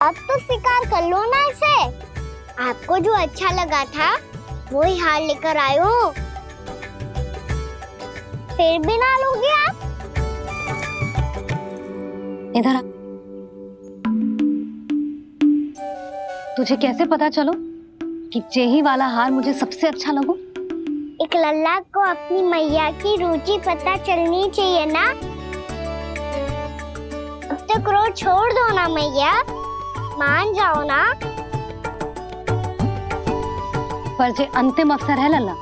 अब तो शिकार कर लो ना इसे। आपको जो अच्छा लगा था वो ही हार लेकर आए हो। फिर भी ना लोगे आप? इधर आ। तुझे कैसे पता चलो कि जेही वाला हार मुझे सबसे अच्छा लगो? एक लल्ला को अपनी मैया की रुचि पता चलनी चाहिए ना। अब तक रोज छोड़ दो ना मैया, मान जाओ ना। पर जे अंतिम अवसर है लल्ला,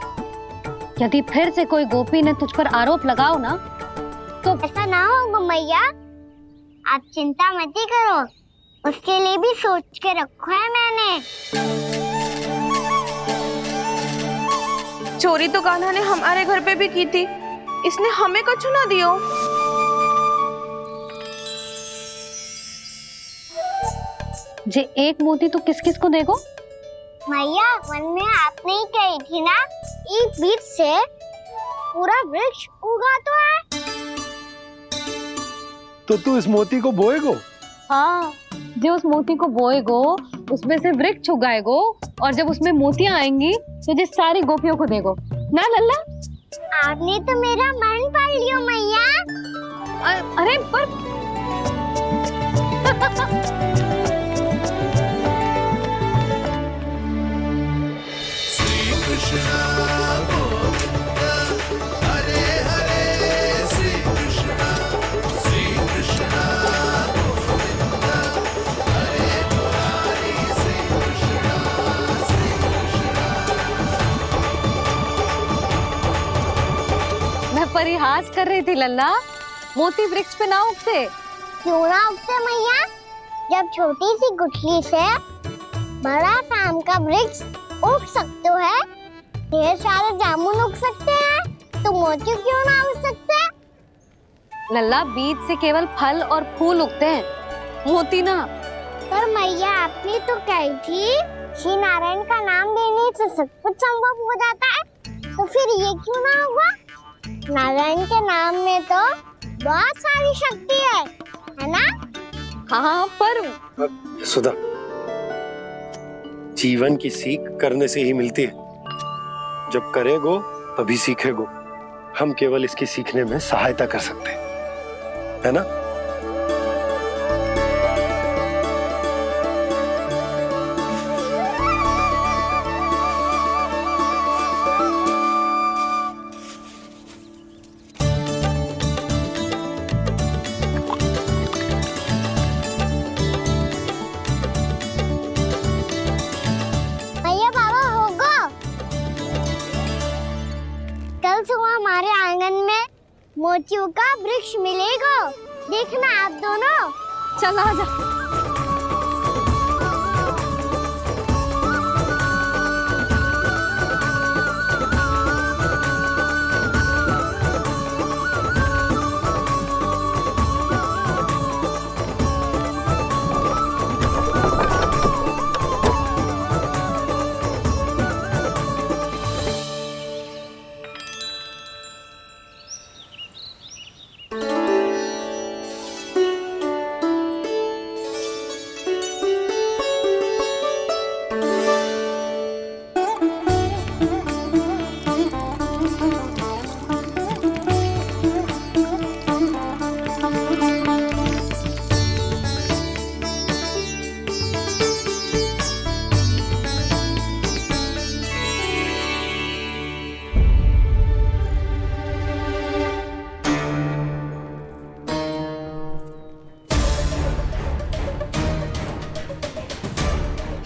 यदि फिर से कोई गोपी ने तुझ पर आरोप लगाओ ना तो ऐसा ना होगा मैया, आप चिंता मत ही करो, उसके लिए भी सोच के रखा है मैंने। चोरी तो कान्हा ने हमारे घर पे भी की थी, इसने हमें कछु ना दियो। जे एक मोती तो किस किस को देगो? मैया मन में आपने ही कही थी ना, एक बीज से पूरा वृक्ष उगा तो है। तो तू इस मोती को बोएगो? हाँ, जो उस मोती को बोएगो उसमें से वृक्ष उगाएगो और जब उसमें मोतियां आएंगी तो जिस सारी गोपियों को देगो ना लल्ला। आपने तो मेरा मन पढ़ लियो मैया। अरे पर मैं परिहास कर रही थी लल्ला, मोती वृक्ष पे ना उगते। क्यों ना उगते मैया? जब छोटी सी गुठली से बड़ा काम का वृक्ष उग सकते है, ढेर सारे जामुन उग सकते हैं, तो मोती क्यों ना उग सकते? लल्ला, बीज से केवल फल और फूल उगते हैं, मोती ना। पर मैया आपने तो कही थी श्री नारायण का नाम लेने से सब कुछ संभव हो जाता है, तो फिर ये क्यों ना होगा? नारायण के नाम में तो बहुत सारी शक्ति है ना? हाँ पर सुधा, जीवन की सीख करने से ही मिलती है। जब करेगो तभी सीखेगो। हम केवल इसकी सीखने में सहायता कर सकते हैं, है ना? भैया बाबा होगो, कल सुबह हमारे आंगन में मोतियों का वृक्ष मिलेगा, देखना आप दोनों। चल आ जा।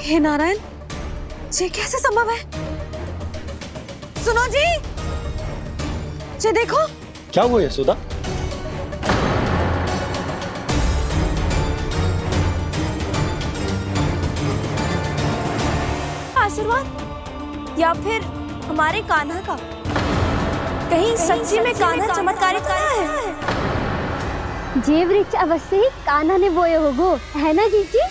हे नारायण, ये कैसे संभव है? सुनो जी, ये देखो। क्या हुआ यशोदा? आशीर्वाद या फिर हमारे कान्हा का? कहीं सच्ची में कान्हा चमत्कारिक तो है? जे वृक्ष अवश्य ही कान्हा ने बोए होगो, है ना जीजी?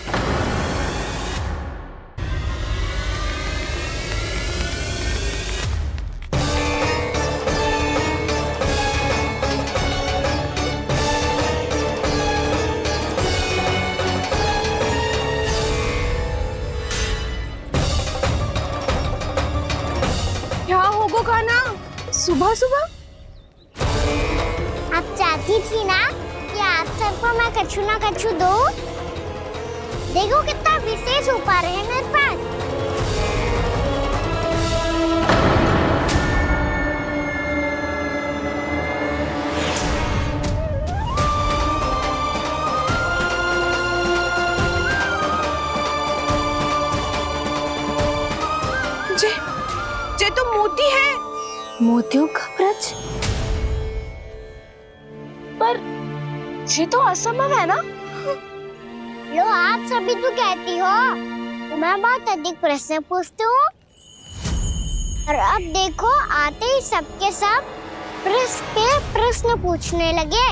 सुबह सुबह? आप चाहती थी ना कि आज सबको मैं कछु ना कछु दूं? देखो कितना विशेष उपहार है मेरे पास। जे तो मोती है। मोतियों का ब्रज? पर ये तो असंभव है ना? लो आप सभी तो कहती हो मैं बहुत अधिक प्रश्न पूछती हूँ, और अब देखो आते ही सबके सब प्रश्न पे प्रश्न पूछने लगे।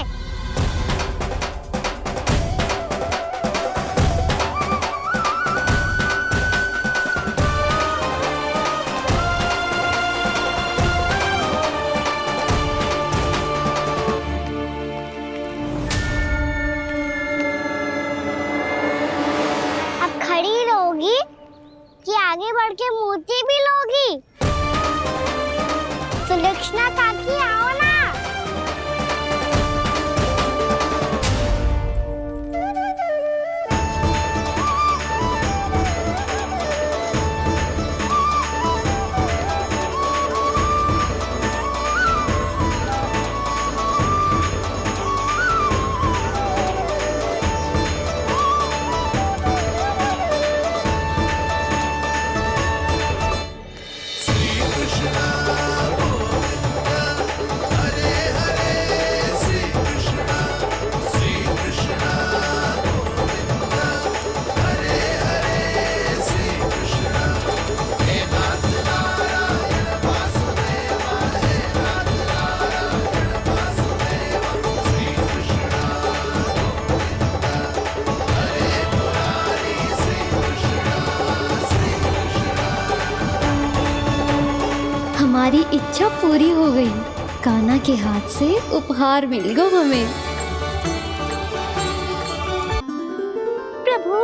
खड़ी रहोगी कि आगे बढ़ के मोती भी लोगी? सुलक्षणा काकी आओ ना। हमारी इच्छा पूरी हो गई। कान्हा के हाथ से उपहार मिल गया हमें। प्रभु,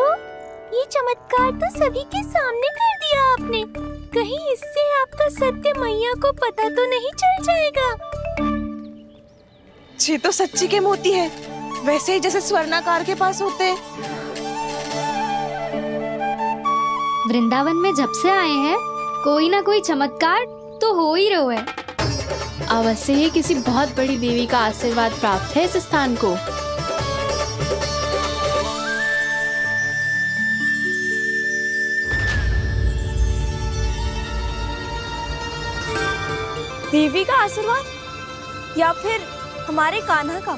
ये चमत्कार तो सभी के सामने कर दिया आपने। कहीं इससे आपका सत्य मैया को पता तो नहीं चल जाएगा? ये तो सच्ची के मोती है, वैसे ही जैसे स्वर्णाकार के पास होते हैं। वृंदावन में जब से आए हैं कोई ना कोई चमत्कार तो हो ही रहा है। अवश्य ही किसी बहुत बड़ी देवी का आशीर्वाद प्राप्त है इस स्थान को। देवी का आशीर्वाद या फिर हमारे कान्हा का?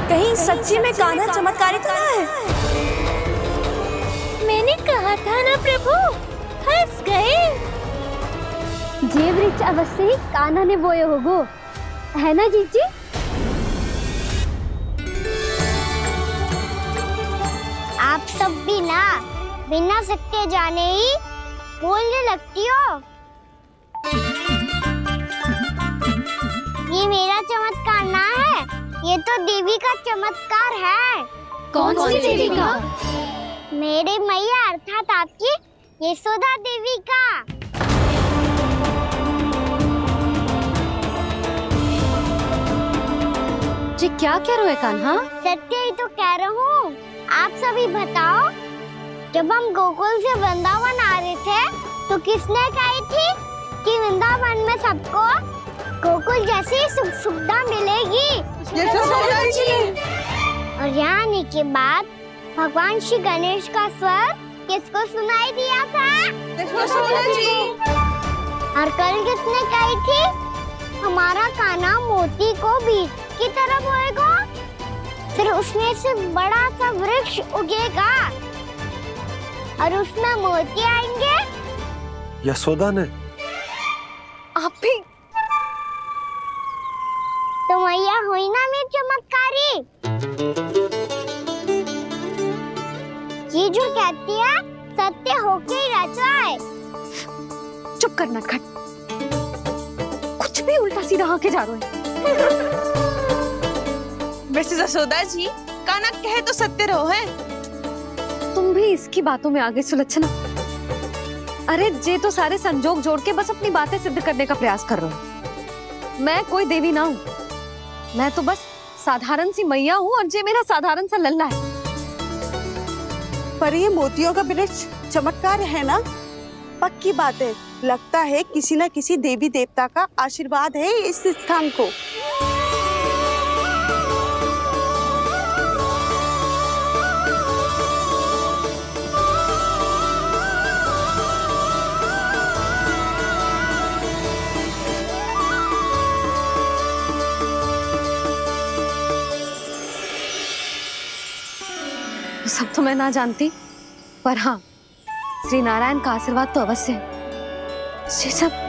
कहीं सच्ची में कान्हा चमत्कारी तो ना है? मैंने कहा था ना प्रभु, फंस गए। जे वृक्ष अवश्य ही कान्हा ने बोए होगो, है ना जीजी? आप सब भी ना बिना सत्य जाने ही बोलने लगती हो। ये मेरा चमत्कार ना है, ये तो देवी का चमत्कार है। कौन सी देवी का? मेरे मैया अर्थात आपकी यशोदा देवी का। जी क्या कह रहे हो कान्हा? सत्य ही तो कह रहा हूँ। आप सभी बताओ, जब हम गोकुल से वृंदावन आ रहे थे तो किसने कही थी कि वृंदावन में सबको गोकुल जैसी सुख सुविधा मिलेगी? और यहाँ आने के बाद भगवान श्री गणेश का स्वर किसको सुनाई दिया था? और कल किसने कही थी हमारा कान्हा मोती को बीज की तरफ होएगा, फिर उसमें से बड़ा सा वृक्ष उगेगा और उसमें मोती आएंगे? यशोदा ने? आप भी? तो मैया हुई ना मेरी चमत्कारी। ये जो कहती है सत्य होके ही रहता है। चुप करना खट, कुछ भी उल्टा सीधा आके जा रहे हैं। वैसे यशोदा जी, कान्हा कहे तो सत्य रहो है। तुम भी इसकी बातों में आगे सुलक्षणा। अरे जे तो सारे संजोग जोड़ के बस अपनी बातें सिद्ध करने का प्रयास कर रहे हो। मैं कोई देवी ना हूँ, मैं तो बस साधारण सी मैया हूँ और जे मेरा साधारण सा लल्ला है। पर ये मोतियों का वृक्ष चमत्कार है ना? पक्की बात है, लगता है किसी न किसी देवी देवता का आशीर्वाद है इस स्थान को। सब तो मैं ना जानती, पर हाँ, श्री नारायण का आशीर्वाद तो अवश्य है। ये सब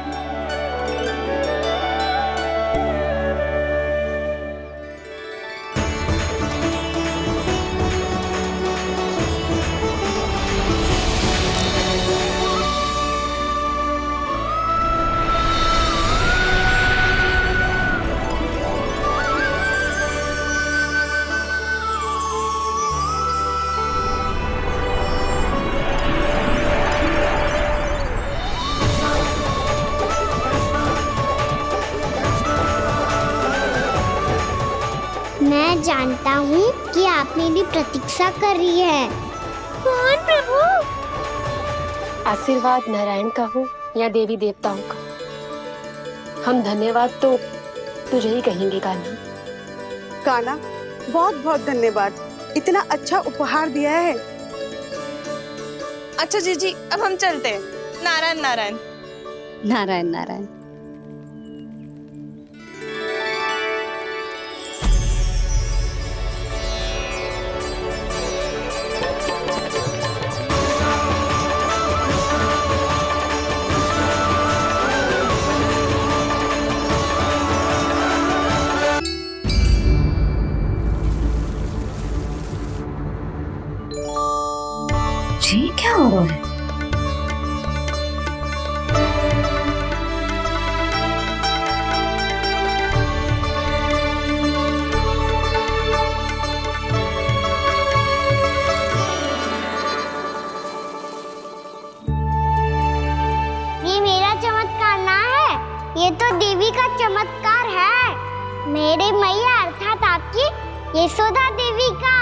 मैं जानता हूँ कि आप मेरी प्रतीक्षा कर रही है। कौन प्रभु? आशीर्वाद नारायण का हो या देवी देवताओं का, हम धन्यवाद तो तुझे ही कहेंगे कान्हा। कान्हा, बहुत बहुत धन्यवाद, इतना अच्छा उपहार दिया है। अच्छा जीजी, अब हम चलते हैं। नारायण नारायण। नारायण नारायण। जी क्या हो रहा है? ये मेरा चमत्कार ना है, ये तो देवी का चमत्कार है। मेरे मैया अर्थात आपकी यशोदा देवी का।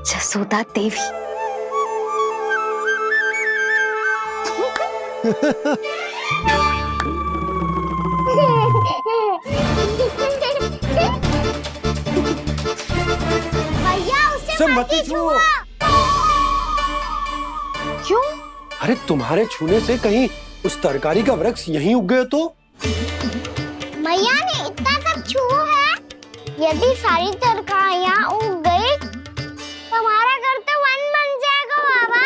जसोदा देवी। भैया उसे सब मत मत छुओ। छुआ। क्यों? अरे तुम्हारे छूने से कहीं उस तरकारी का वृक्ष यहीं उग गए तो? मैया ने इतना सब छुआ है, यदि सारी तरकारियां उग गई तो हमारा घर तो वन बन जाएगा बाबा।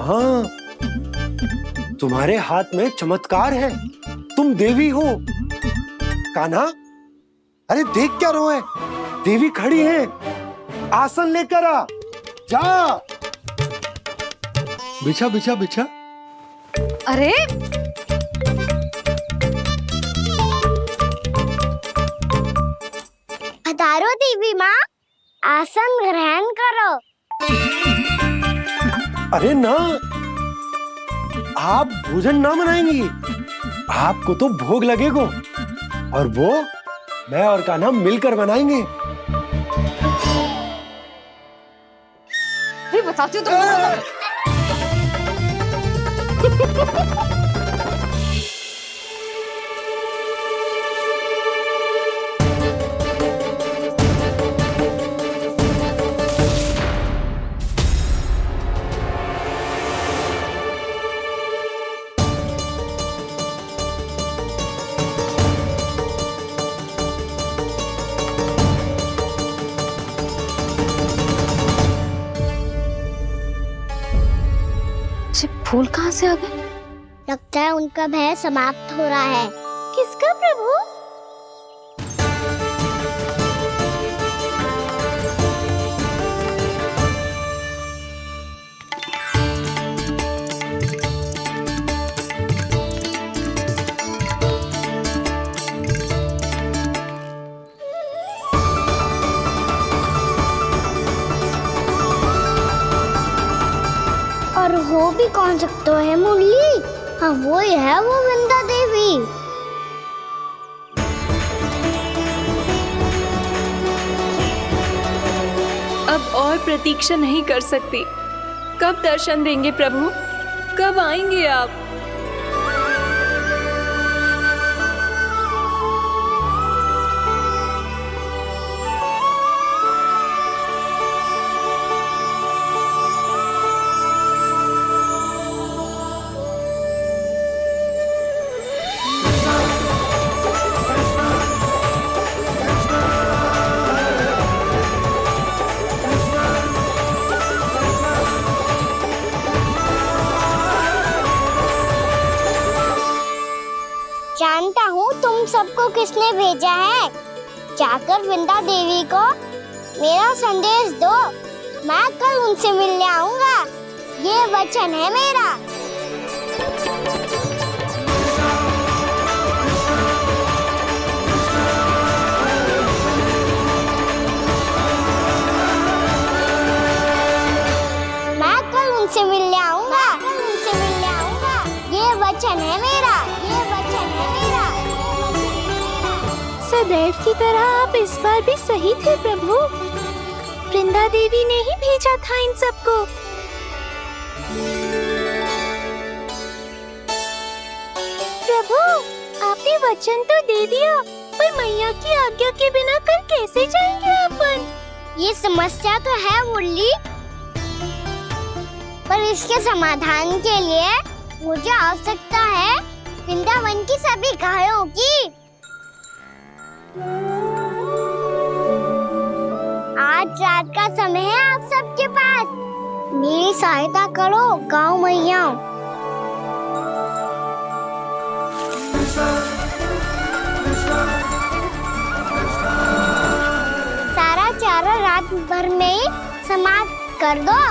हाँ, तुम्हारे हाथ में चमत्कार है, तुम देवी हो। कान्हा, अरे देख क्या रो है, देवी खड़ी है, आसन लेकर आ, जा। बिछा बिछा बिछा। अरे पधारो देवी माँ, आसन ग्रहण करो। अरे ना, आप भोजन ना मनाएंगी, आपको तो भोग लगेगा और वो मैं और कान्हा मिलकर बनाएंगे। बताती हूँ तुमको। फूल कहाँ से आ गए? लगता है उनका भय समाप्त हो रहा है। किसका प्रभु? और हो भी कौन सकता है मुरली? हाँ वो ही है, वो वृंदा देवी। अब और प्रतीक्षा नहीं कर सकती। कब दर्शन देंगे प्रभु? कब आएंगे आप? जानता हूँ तुम सबको किसने भेजा है। जाकर वृंदा देवी को मेरा संदेश दो। मैं कल उनसे मिलने आऊंगा, ये वचन है मेरा। मैं कल उनसे मिलने आऊंगा, ये वचन है मेरा, ये वचन है मेरा। सदैव की तरह आप इस बार भी सही थे प्रभु। वृंदा देवी ने ही भेजा था इन सबको। प्रभु, आपने वचन तो दे दिया, पर मैया की आज्ञा के बिना कल कैसे जाएंगे अपन? ये समस्या तो है मुरली, पर इसके समाधान के लिए मुझे आवश्यकता है वृंदावन की सभी गायों की। आज रात का समय है आप सबके पास, मेरी सहायता करो गाँव मैया। सारा चारा रात भर में ही समाप्त कर दो।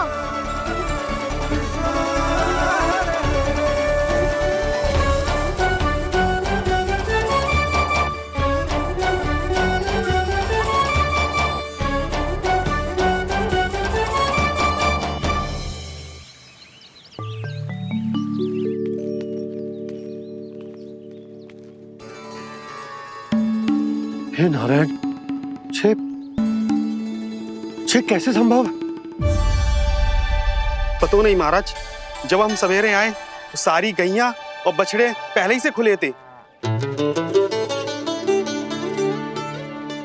हे नारायण, छे कैसे संभव? पता नहीं महाराज, जब हम सवेरे आए तो सारी गैया और बछड़े पहले ही से खुले थे।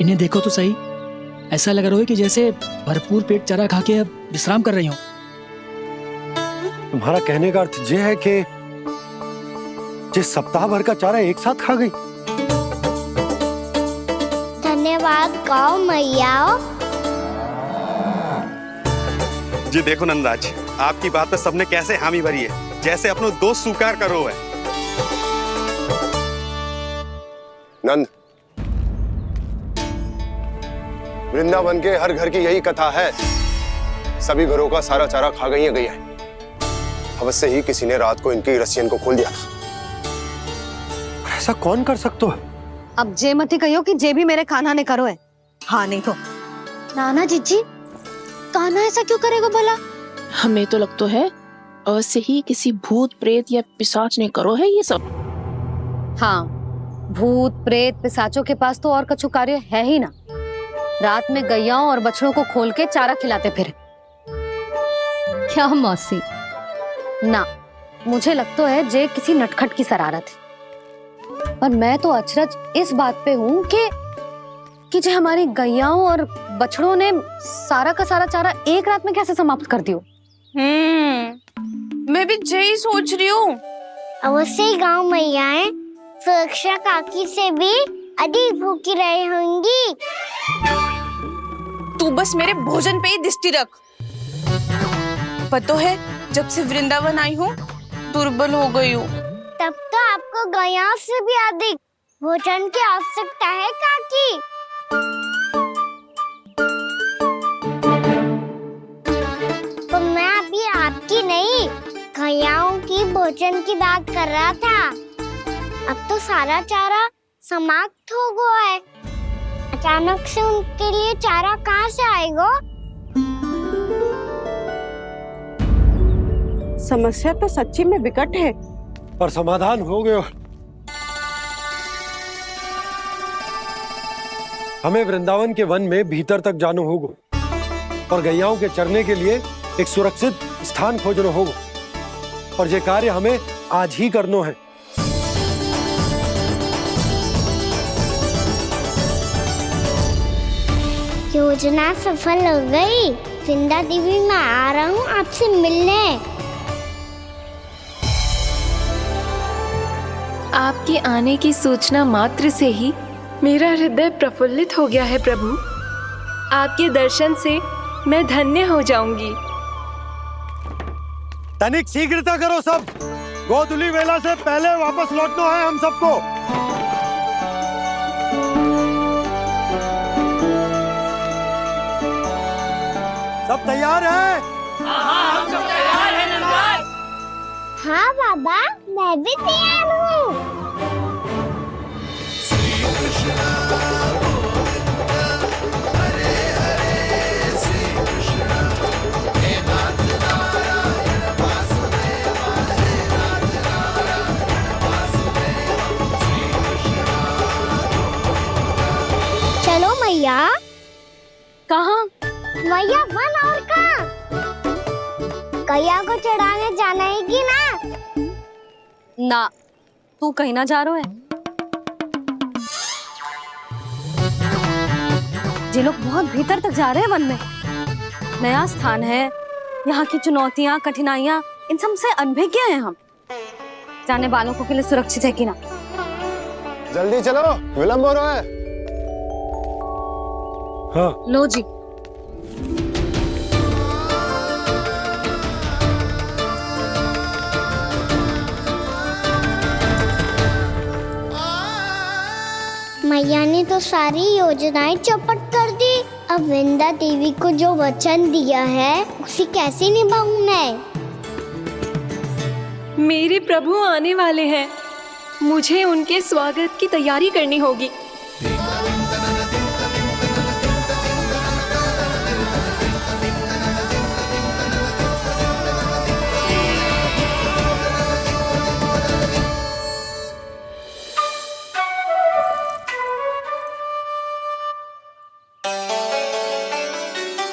इन्हें देखो तो सही, ऐसा लग रहा है कि जैसे भरपूर पेट चारा खा के अब विश्राम कर रही हो। तुम्हारा कहने का अर्थ यह है कि जिस सप्ताह भर का चारा एक साथ खा गई। धन्यवाद गाँव मैया। जी देखो नंदराज, आपकी बात पे सबने कैसे हामी भरी है, जैसे अपनो दोस्त स्वीकार करो है। नंद, वृंदावन के हर घर की यही कथा है। सभी घरों का सारा चारा खा गई है गैया। अवश्य ही किसी ने रात को इनकी रस्सियन को खोल दिया था। ऐसा कौन कर सकता है? अब जे मती कहियो कि जे भी मेरे कान्हा ने करो है। हाँ नहीं तो नाना जीजी, कान्हा ऐसा क्यों करेगा भला? हमें तो लगता है अवश्य ही किसी भूत प्रेत या पिशाच ने करो है ये सब। हाँ, भूत प्रेत पिशाचों के पास तो और कछु कार्य है ही ना। रात में गैयाओं और बछड़ों को खोल के चारा खिलाते फिर। क्या मौसी? ना, मुझे लगता है जे किसी नटखट की शरारत है। पर मैं तो अचरज इस बात पे हूँ कि जो हमारी गैयाओं और बछड़ों ने सारा का सारा चारा एक रात में कैसे समाप्त कर दियो। मैं भी यही सोच रही हूँ। अवश्य ही गाँव मैयाएं सुरक्षा काकी से भी अधिक भूखी रही होंगी। तू बस मेरे भोजन पे ही दृष्टि रख। पता है, जब से वृंदावन आई हूँ दुर्बल हो गई हूँ। तब तो आपको गैयाओं से भी अधिक भोजन की आवश्यकता है काकी। तो मैं अभी आपकी नहीं, गैयाओं की भोजन की बात कर रहा था। अब तो सारा चारा समाप्त हो गया है। अचानक से उनके लिए चारा कहाँ से आएगा? समस्या तो सच्ची में विकट है, पर समाधान हो गयो। हमें वृंदावन के वन में भीतर तक जाना होगा और गैयाओं के चरने के लिए एक सुरक्षित स्थान खोजना होगा, और ये कार्य हमें आज ही करना है। योजना सफल हो गई। वृंदा देवी, मैं आ रहा हूँ आपसे मिलने। आपके आने की सूचना मात्र से ही मेरा हृदय प्रफुल्लित हो गया है प्रभु। आपके दर्शन से मैं धन्य हो जाऊंगी। तनिक शीघ्रता करो सब, गोधुली वेला से पहले वापस लौटना है हम सबको। सब तैयार है? हाँ, हम सब तैयार हैं नंदराज। हाँ बाबा, मैं भी तैयार हूँ। चलो मैया। कहाँ? मैया वन और कहाँ? गैया को चढ़ाने जाना है कि ना? ना, तू कहीं ना जा रहा है। ये लोग बहुत भीतर तक जा रहे हैं वन में। नया स्थान है, यहाँ की चुनौतियाँ, कठिनाइयाँ, इन सब से अनभिज्ञ हैं हम। जाने वालों के लिए सुरक्षित है कि ना? जल्दी चलो, विलंब हो रहा है। हाँ। लो जी। मैया ने तो सारी योजनाएं चौपट कर दी। अब वृंदा देवी को जो वचन दिया है उसे कैसे निभाऊं मैं? मेरे प्रभु आने वाले हैं, मुझे उनके स्वागत की तैयारी करनी होगी।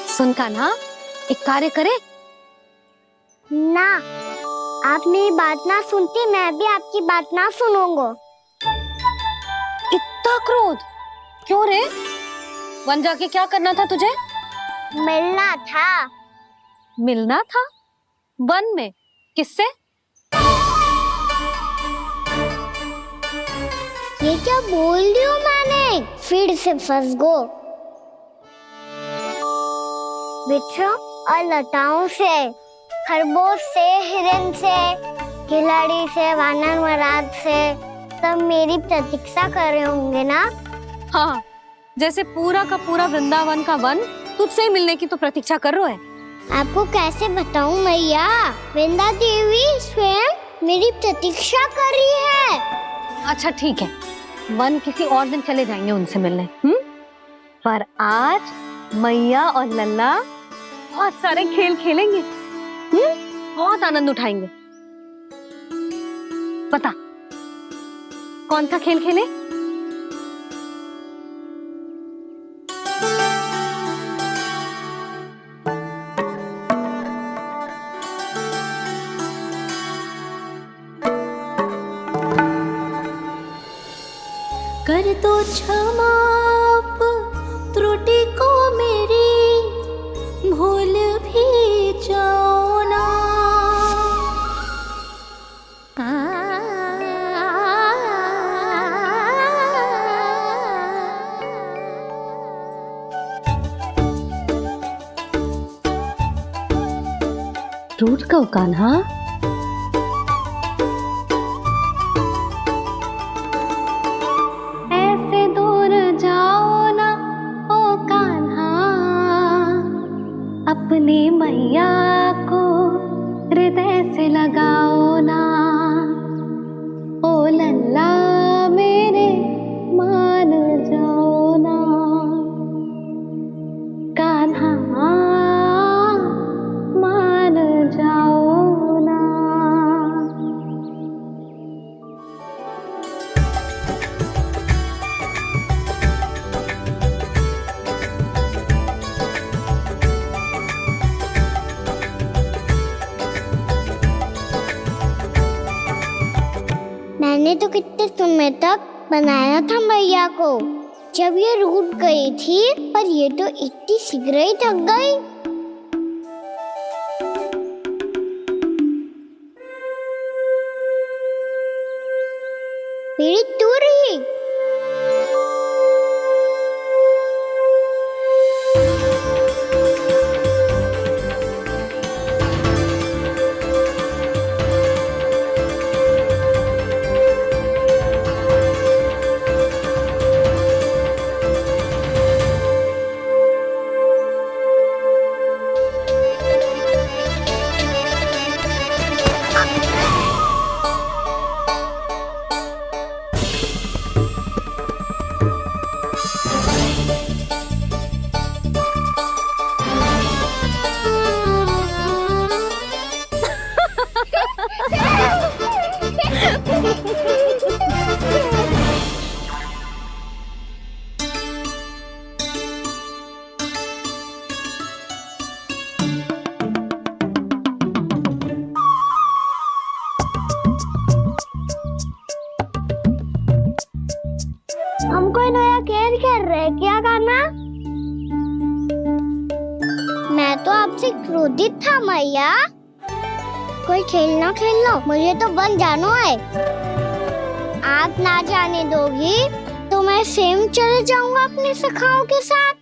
सुन कान्हा, एक कार्य करे? ना, आप मेरी बात ना सुनती, मैं भी आपकी बात ना सुनूंगा। इतना क्रोध क्यों रे? वन जाके क्या करना था तुझे? मिलना था। मिलना था? वन में? किससे? ये क्या बोल रही हूँ मैंने? फिर से फंस गो। बिच्छू और लताओं से, खरगोश से, हिरन से, खिलाड़ी से, वानर महाराज से, सब मेरी प्रतीक्षा कर रहे होंगे ना? हाँ, जैसे पूरा का पूरा वृंदावन का वन तुझसे ही मिलने की तो प्रतीक्षा कर रहा है। आपको कैसे बताऊं मैया? वृंदा देवी स्वयं मेरी प्रतीक्षा कर रही है। अच्छा ठीक है, वन किसी और दिन चले जाएंगे उनसे मिलने। पर आज मैया और लल्ला बहुत सारे खेल खेलेंगे। बहुत आनंद उठाएंगे। पता कौन सा खेल खेले? कर दो क्षमा त्रुटि को मेरी, भूल भी जाओ ना। टूट गो कान्हा। ऐसे दूर जाओ ना ओ कान्हा, अपनी मैया को हृदय से लगाओ ना। ओ लल्ला मेरे मान जाओ ना, कान्हा मान जाओ ना। मैंने तो कितने समय तक बनाया था मैया को, जब ये रूठ गई थी, पर ये तो इतनी शीघ्र ही थक गई। मेरी तू रही। हम कोई नया खेल खेल रहे क्या कान्हा? मैं तो आपसे क्रोधित था मैया। कोई खेलना खेल लो, मुझे तो बन जाना है। आप ना जाने दोगी तो मैं स्वयं चले जाऊंगा अपने सखाओं के साथ।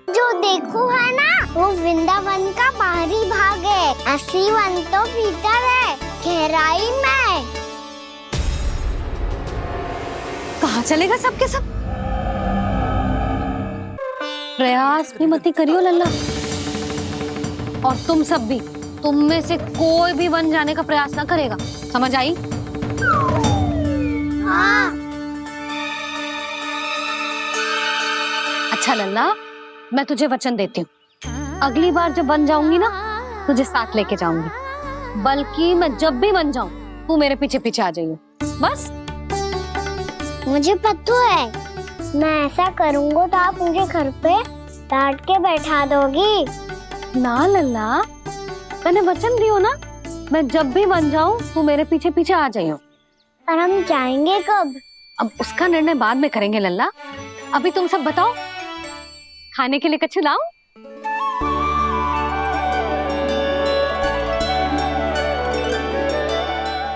जो देखो है ना, वो वृंदावन का बाहरी भाग है, असली वन तो भीतर है, गहराई में। कहाँ चलेगा सबके सब? प्रयास भी मत करियो लल्ला। और तुम सब भी, तुम में से कोई भी वन जाने का प्रयास ना करेगा, समझ आई? हाँ। अच्छा लल्ला, मैं तुझे वचन देती हूँ, अगली बार जब बन जाऊंगी ना, तुझे साथ लेके जाऊंगी। बल्कि मैं जब भी बन जाऊं, तू मेरे पीछे पीछे आ जाइए, बस। मुझे पता है, मैं ऐसा करूंगा तो आप मुझे घर पे डांट के बैठा दोगी। ना लल्ला, मैंने वचन दियो ना, मैं जब भी बन जाऊं, तू मेरे पीछे पीछे आ जाइयो। पर हम जाएंगे कब? अब उसका निर्णय बाद में करेंगे लल्ला। अभी तुम सब बताओ, खाने के लिए कुछ लाऊं?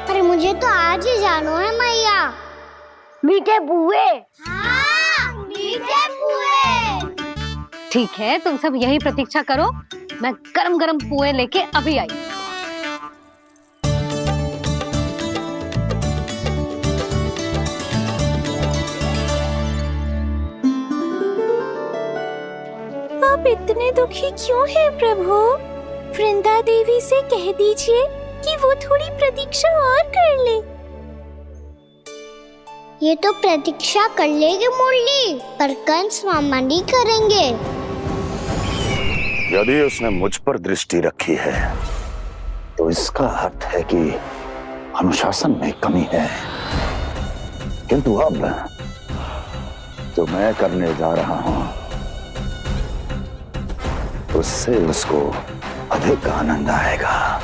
अरे मुझे तो आज ही जाना है मैया। मीठे बुए। हाँ, मीठे बुए। ठीक है, तुम सब यही प्रतीक्षा करो, मैं गरम गरम पुए लेके अभी आई। आप इतने दुखी क्यों हैं प्रभु? वृंदा देवी से कह दीजिए कि वो थोड़ी प्रतीक्षा और कर ले। ये तो प्रतीक्षा कर लेगी मुरली, पर कंस मामा नहीं करेंगे। यदि उसने मुझ पर दृष्टि रखी है, तो इसका अर्थ है कि अनुशासन में कमी है। किंतु अब जो मैं करने जा रहा हूं, उससे उसको अधिक आनंद आएगा।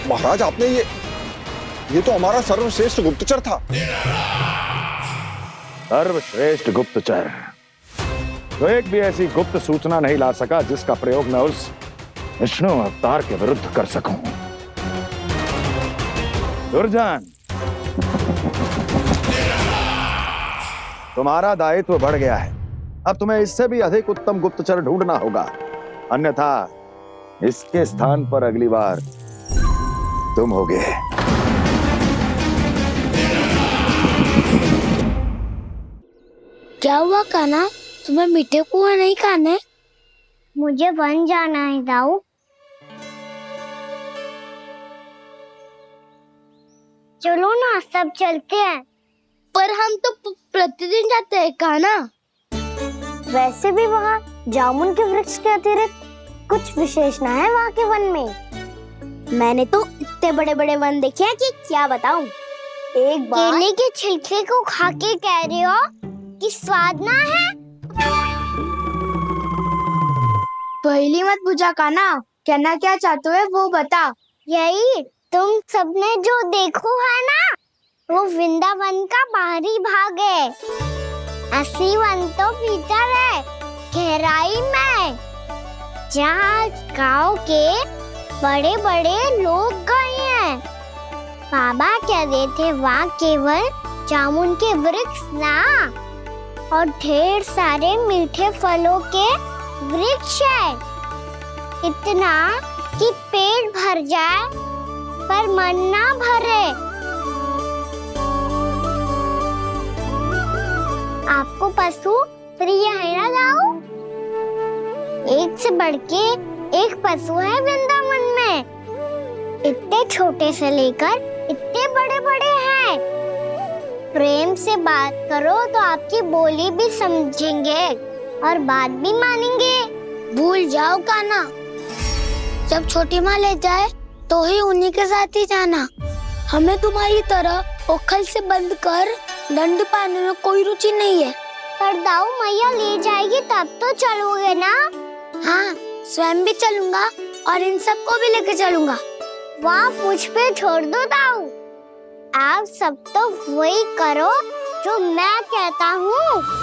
महाराज, आपने ये तो हमारा सर्वश्रेष्ठ गुप्तचर था। सर्वश्रेष्ठ गुप्तचर तो एक भी ऐसी गुप्त सूचना नहीं ला सका जिसका प्रयोग मैं उस विष्णु अवतार के विरुद्ध कर सकूं। दुर्जन, तुम्हारा दायित्व बढ़ गया है। अब तुम्हें इससे भी अधिक उत्तम गुप्तचर ढूंढना होगा, अन्यथा इसके स्थान पर अगली बार तुम होगे। क्या हुआ कान्हा, तुम्हें मीठे कुआं नहीं खाने? मुझे वन जाना है दाऊ। चलो ना, सब चलते हैं। पर हम तो प्रतिदिन जाते हैं कान्हा। वैसे भी वहाँ जामुन के वृक्ष के अतिरिक्त कुछ विशेष ना है वहाँ के वन में। मैंने तो इतने बड़े बड़े वन देखे हैं कि क्या बताऊं। एक बार केले के छिलके को खा के कह रहे हो कि स्वाद ना है। पहली मत पूछा काना, कहना क्या चाहते हो वो बता। यही तुम सबने जो देखो है ना, वो वृंदावन का बाहरी भाग है। असली वन तो भीतर है, गहराई में, जहाँ गांव के बड़े बड़े लोग गए हैं। बाबा कह रहे थे वहाँ केवल जामुन के वृक्ष ना, और ढेर सारे मीठे फलों के वृक्ष है। इतना कि पेट भर जाए पर मन ना भरे। आपको पशु प्रिय है ना जाओ? एक से बढ़ के एक पशु है वृंदावन में। इतने छोटे से लेकर इतने बड़े बड़े हैं। प्रेम से बात करो तो आपकी बोली भी समझेंगे और बात भी मानेंगे। भूल जाओ काना, जब छोटी माँ ले जाए तो ही उन्हीं के साथ ही जाना। हमें तुम्हारी तरह ओखल से बंद कर दंड पाने में कोई रुचि नहीं है। पर दाऊ मैया ले जाएगी तब तो चलोगे ना? हाँ, स्वयं भी चलूंगा और इन सबको भी लेके चलूंगा। वहाँ मुझ पे छोड़ दो दाऊ। आप सब तो वही करो जो मैं कहता हूँ।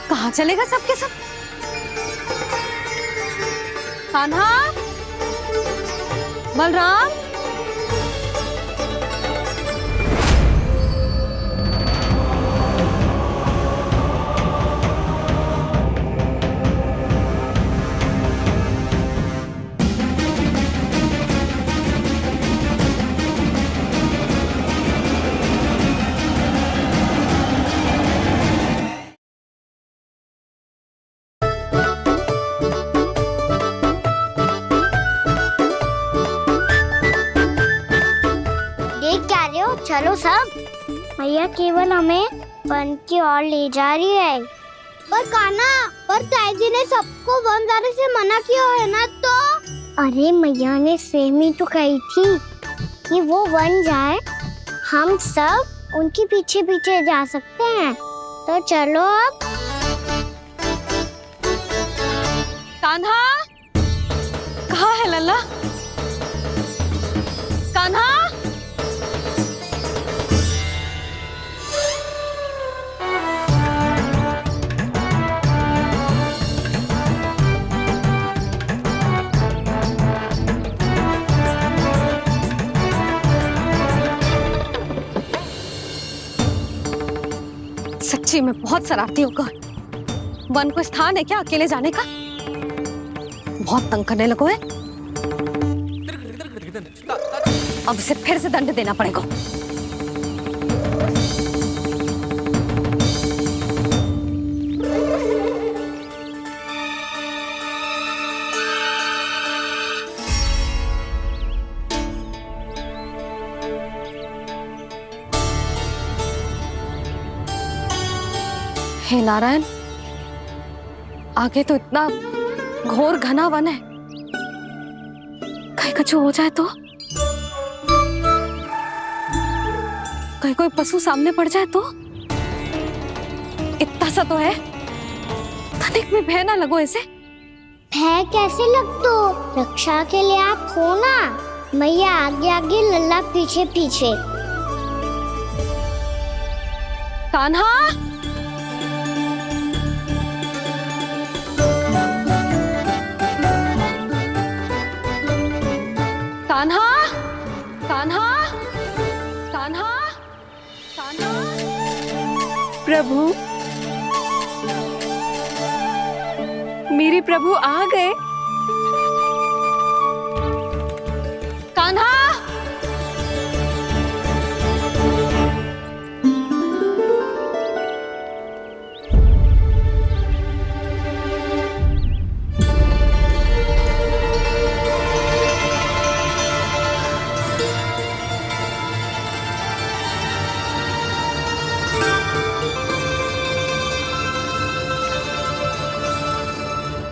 कहाँ चलेगा सबके सब? कान्हा, बलराम, चलो सब। मैया केवल हमें वन की ओर ले जा रही है। पर काना, पर ताईजी ने सबको वन जाने से मना किया है ना तो? अरे मैया ने सेम ही तो कही थी कि वो वन जाए, हम सब उनके पीछे पीछे जा सकते हैं। तो चलो अब। कान्हा, कहाँ है लल्ला? कान्हा, सच्ची में बहुत शरारती होगा। वन को स्थान है क्या अकेले जाने का? बहुत तंग करने लगो है। अब इसे फिर से दंड देना पड़ेगा। हे नारायण, आगे तो इतना घोर घना वन है, कहीं कुछ हो जाए तो? कहीं कोई पशु सामने पड़ जाए तो? इतना सा तो है, तनिक में भय ना लगो इसे। भय कैसे लग तो? रक्षा के लिए आप हो ना। मैया आगे आगे, लल्ला पीछे पीछे। कान्हा, कान्हा, कान्हा, कान्हा, कान्हा। प्रभु, मेरे प्रभु आ गए। कान्हा,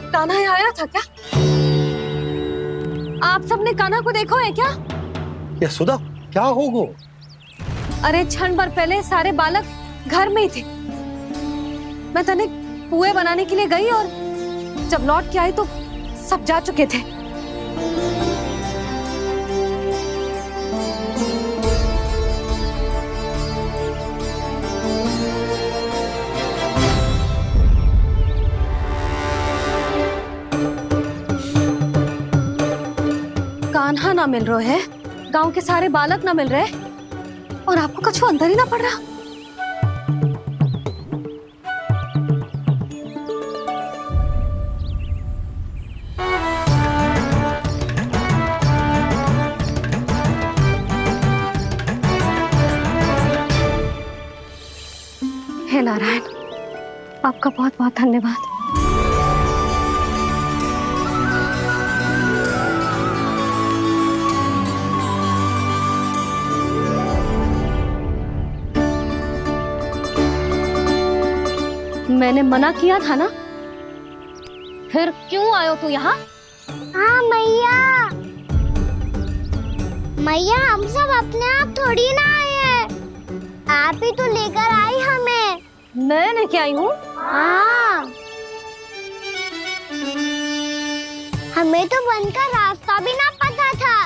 कान्हा यहाँ आया था क्या? आप सबने कान्हा को देखो है क्या? यशोदा क्या होगा? अरे क्षण भर पहले सारे बालक घर में ही थे। मैं तनिक पुए बनाने के लिए गई और जब लौट के आई तो सब जा चुके थे। कान्हा ना मिल रहे है, गांव के सारे बालक ना मिल रहे और आपको कछु अंदर ही ना पड़ रहा। हे नारायण, आपका बहुत बहुत धन्यवाद। मैंने मना किया था ना, फिर क्यों आयो तू यहाँ? हाँ मैया, मैया हम सब अपने आप थोड़ी ना आए हैं, आप ही तो लेकर आई हमें। मैं लेके आई हूँ? हाँ, हमें तो वन का रास्ता भी ना पता था,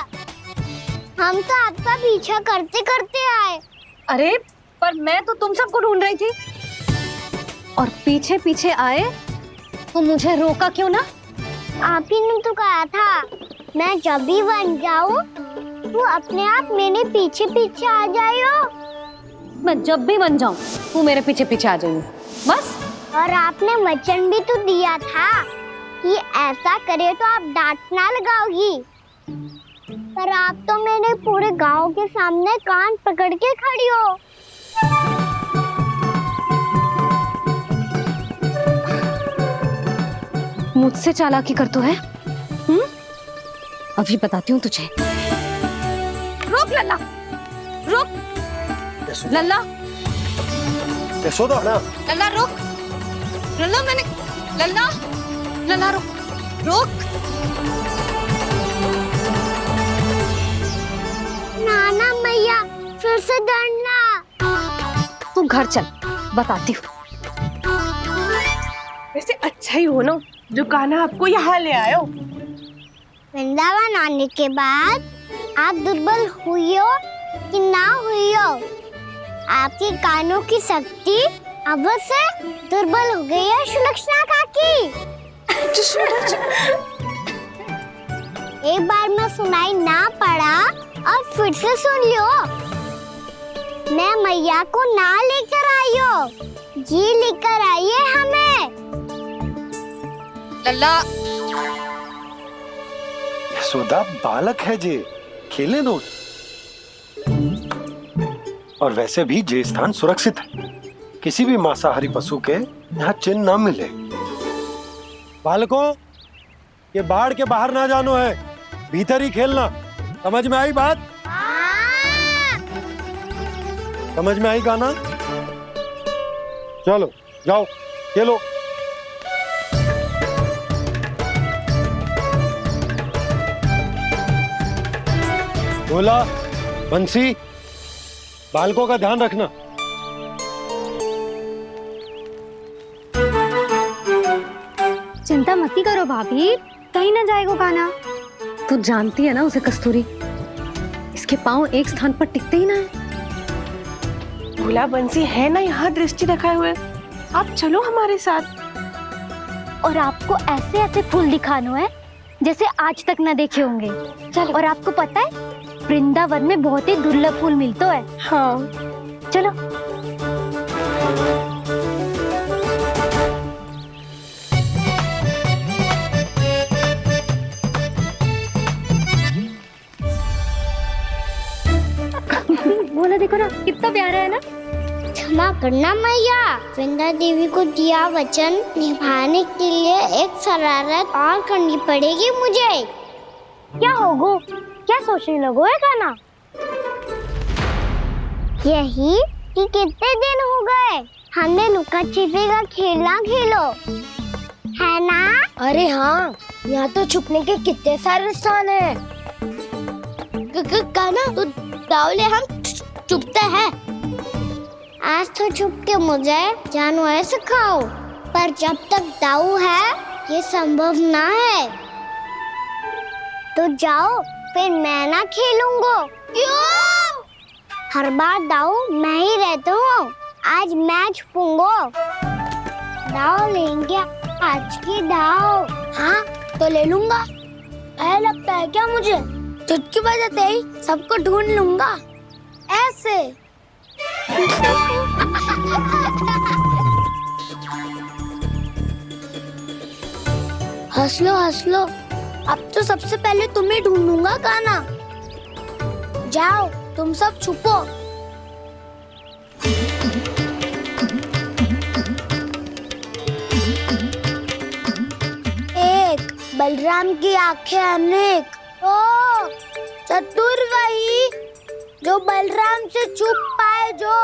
हम तो आपका पीछा करते करते आए। अरे पर मैं तो तुम सबको ढूंढ रही थी और पीछे पीछे आए तो मुझे रोका क्यों ना? आप ही ने तो कहा था मैं जब भी बन जाऊं तो अपने आप मेरे पीछे पीछे आ जाइयो। मैं जब भी बन जाऊं तू मेरे पीछे पीछे आ जाइयो बस। और आपने वचन भी तो दिया था कि ऐसा करे तो आप डांट ना लगाओगी, पर आप तो मेरे पूरे गांव के सामने कान पकड़ के खड़ी हो। मुझसे चालाकी कर तो है? अभी बताती हूँ तुझे। रोक लल्ला, रोक लल्ला, यशोदा ना, लल्ला रोक, लल्ला मैंने, लल्ला, लल्ला रोक, रोक। नाना मैया फिर से डरना। तू घर चल, बताती हूँ। वैसे अच्छा ही हो ना जो कान्हा आपको यहाँ ले आयो। वृंदावन आने के बाद आप दुर्बल हुई हो कि ना हुई हो, आपकी कानों की शक्ति अब से दुर्बल हो गई है सुलक्षणा काकी। एक बार में सुनाई ना पड़ा और फिर से सुन लियो। मैं मैया को ना लेकर आई हो, जी लेकर आई है हमें। लल्ला, यशोदा बालक है जे, खेले दो। और वैसे भी जे स्थान सुरक्षित है, किसी भी मांसाहारी पशु के यहाँ चिन्ह ना मिले। बालकों, ये बाढ़ के बाहर ना जानो है, भीतर ही खेलना। समझ में आई बात? समझ में आई गाना? चलो जाओ खेलो। बोला बंसी, बालकों का ध्यान रखना। चिंता मत करो भाभी, कहीं ना जाएगा कान्हा। तू जानती है ना उसे कस्तूरी, इसके पांव एक स्थान पर टिकते ही ना है। भोला बंसी है ना यहाँ दृष्टि रखाए हुए, आप चलो हमारे साथ। और आपको ऐसे ऐसे फूल दिखानो है जैसे आज तक न देखे होंगे। चलो। और आपको पता है वृंदावन में बहुत ही दुर्लभ फूल मिलते हैं। हाँ चलो। बोला देखो ना कितना प्यारा है ना। क्षमा करना मैया, वृंदा देवी को दिया वचन निभाने के लिए एक शरारत और करनी पड़ेगी मुझे। क्या होगो? क्या सोचने लगो है कान्हा? यही कि कितने दिन हो गए हमने लुका छिपी का खेलना खेलो, है ना? अरे हाँ, यहाँ तो छुपने के कितने सारे स्थान हैं। कान्हा, तो दावले हम छुपते हैं। आज तो छुप के मुझे जानवर सिखाओ, पर जब तक दाऊ है ये संभव ना है। तो जाओ, फिर मैं ना खेलूंगा। क्यों? हर बार दाऊ मैं ही रहता हूँ, आज मैं छुपूंगा। दाऊ लेंगे आज की दाऊ। हाँ, तो ले लूंगा। ऐसा लगता है क्या मुझे? चुटकी बजाते ही सबको ढूंढ लूंगा। ऐसे। हंस लो। अब तो सबसे पहले तुम्हें ढूंढूंगा कान्हा। जाओ, तुम सब छुपो। एक, बलराम की आंखें अनेक। ओ, चतुर वही जो बलराम से छुप पाए। जो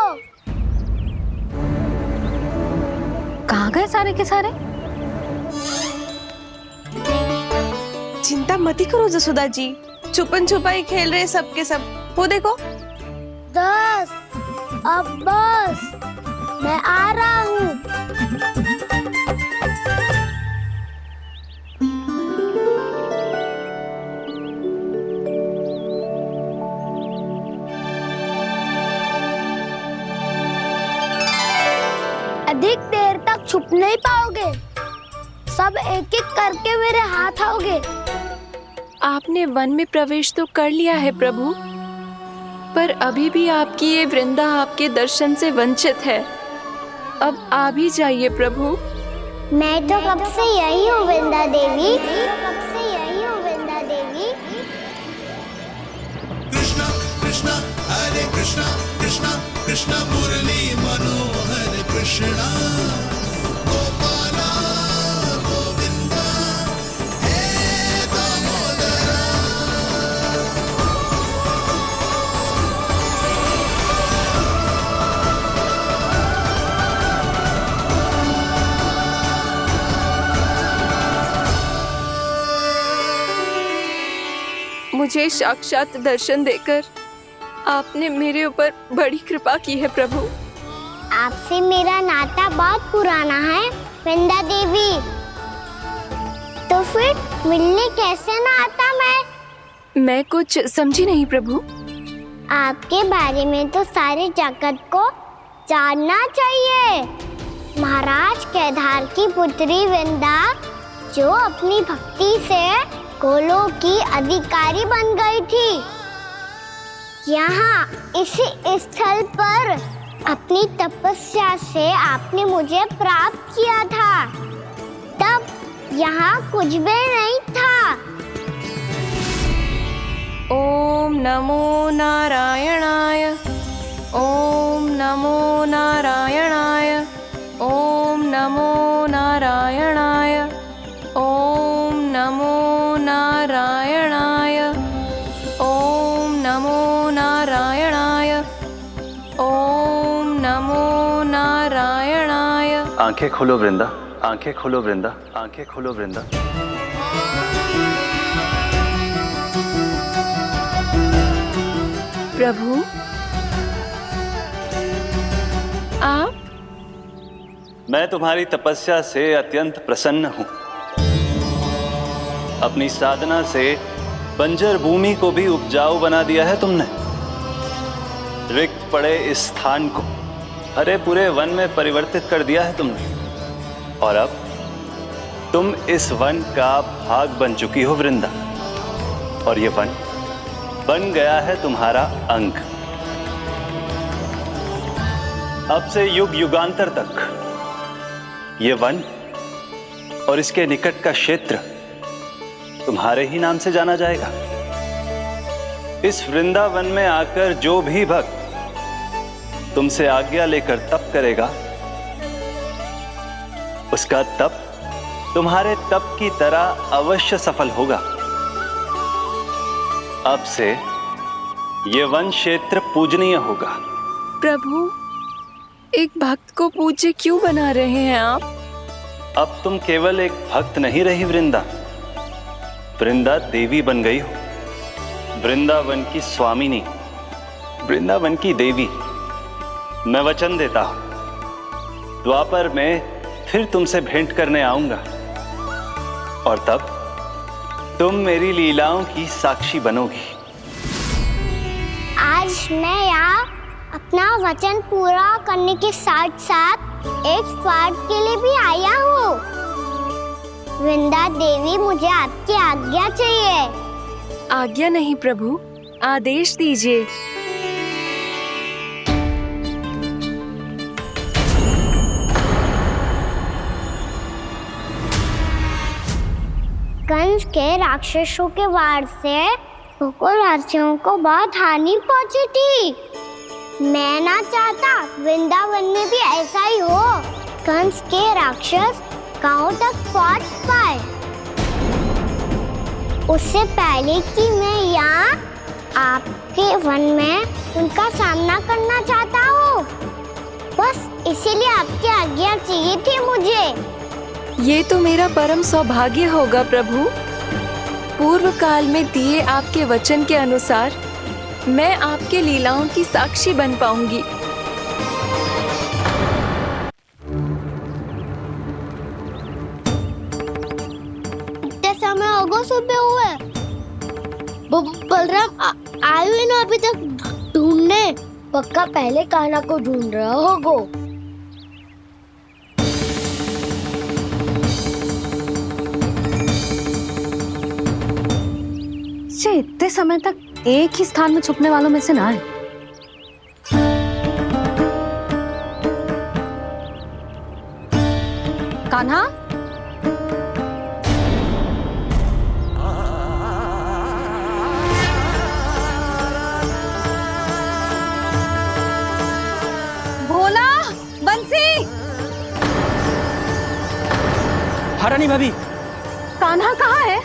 कहाँ गए सारे के सारे? चिंता मत करो जसोदा जी, छुपन छुपाई खेल रहे सब के सब। वो देखो 10, अब बस, मैं आ रहा हूँ। अधिक देर तक छुप नहीं पाओगे, सब एक एक करके मेरे हाथ आओगे। आपने वन में प्रवेश तो कर लिया है प्रभु, पर अभी भी आपकी ये वृंदा आपके दर्शन से वंचित है। अब आ भी जाइए प्रभु। मैं तो कब से यही हूँ वृंदा देवी। कृष्णा कृष्णा हरे कृष्णा कृष्णा कृष्णा मुरली मनोहर कृष्णा गोपाला गोविंदा हे दामोदरा। मुझे साक्षात दर्शन देकर आपने मेरे ऊपर बड़ी कृपा की है प्रभु। आपसे मेरा नाता बहुत पुराना है वृंदा देवी, तो फिर मिलने कैसे ना आता मैं कुछ समझी नहीं प्रभु। आपके बारे में तो सारे जगत को जानना चाहिए। महाराज केदार की पुत्री वृंदा, जो अपनी भक्ति से गोलों की अधिकारी बन गई थी, यहाँ इसी स्थल पर अपनी तपस्या से आपने मुझे प्राप्त किया था। तब यहाँ कुछ भी नहीं था। ओम नमो नारायणाय, ओम नमो नारायणाय, ओम नमो नारायणाय, ओम नमो नारायणाय, ओम नमो नारायणाय, ओम नमो नारायणाय। आंखें खोलो वृंदा, आंखें खोलो वृंदा, आंखें खोलो वृंदा। प्रभु, आप? मैं तुम्हारी तपस्या से अत्यंत प्रसन्न हूं। अपनी साधना से बंजर भूमि को भी उपजाऊ बना दिया है तुमने। रिक्त पड़े इस स्थान को हरे पूरे वन में परिवर्तित कर दिया है तुमने। और अब तुम इस वन का भाग बन चुकी हो वृंदा, और ये वन बन गया है तुम्हारा अंग। अब से युग युगांतर तक ये वन और इसके निकट का क्षेत्र तुम्हारे ही नाम से जाना जाएगा। इस वृंदावन में आकर जो भी भक्त तुमसे आज्ञा लेकर तप करेगा, उसका तप तुम्हारे तप की तरह अवश्य सफल होगा। अब से ये वन क्षेत्र पूजनीय होगा। प्रभु, एक भक्त को पूज्य क्यों बना रहे हैं आप? अब तुम केवल एक भक्त नहीं रही वृंदा, वृंदा देवी बन गई हो, वृंदावन की स्वामिनी, वृंदावन की देवी। मैं वचन देता हूं, द्वापर में फिर तुमसे भेंट करने आऊंगा और तब तुम मेरी लीलाओं की साक्षी बनोगी। आज मैं यहाँ अपना वचन पूरा करने के साथ साथ एक स्वार्थ के लिए भी आया हूँ। वृंदा देवी, मुझे आपकी आज्ञा चाहिए। आज्ञा नहीं प्रभु, आदेश दीजिए। कंस के राक्षसों के वार से गोकुलवासियों को बहुत हानि पहुंची थी। मैं ना चाहता वृंदावन में भी ऐसा ही हो, कंस के राक्षस गांव तक पहुंच पाए। उससे पहले कि मैं यहाँ आपके वन में उनका सामना करना चाहता हूँ, बस इसीलिए आपकी आज्ञा चाहिए थी मुझे। ये तो मेरा परम सौभाग्य होगा प्रभु। पूर्व काल में दिए आपके वचन के अनुसार मैं आपके लीलाओं की साक्षी बन पाऊंगी। इतने समय होगा सुबह हुए, बलराम आए हुए ना अभी तक ढूंढने। पक्का पहले कान्हा को ढूंढ रहा होगा। इतने समय तक एक ही स्थान में छुपने वालों में से ना है। कान्हा, भोला, बंसी। हाँ रानी भाभी। कान्हा कहाँ है?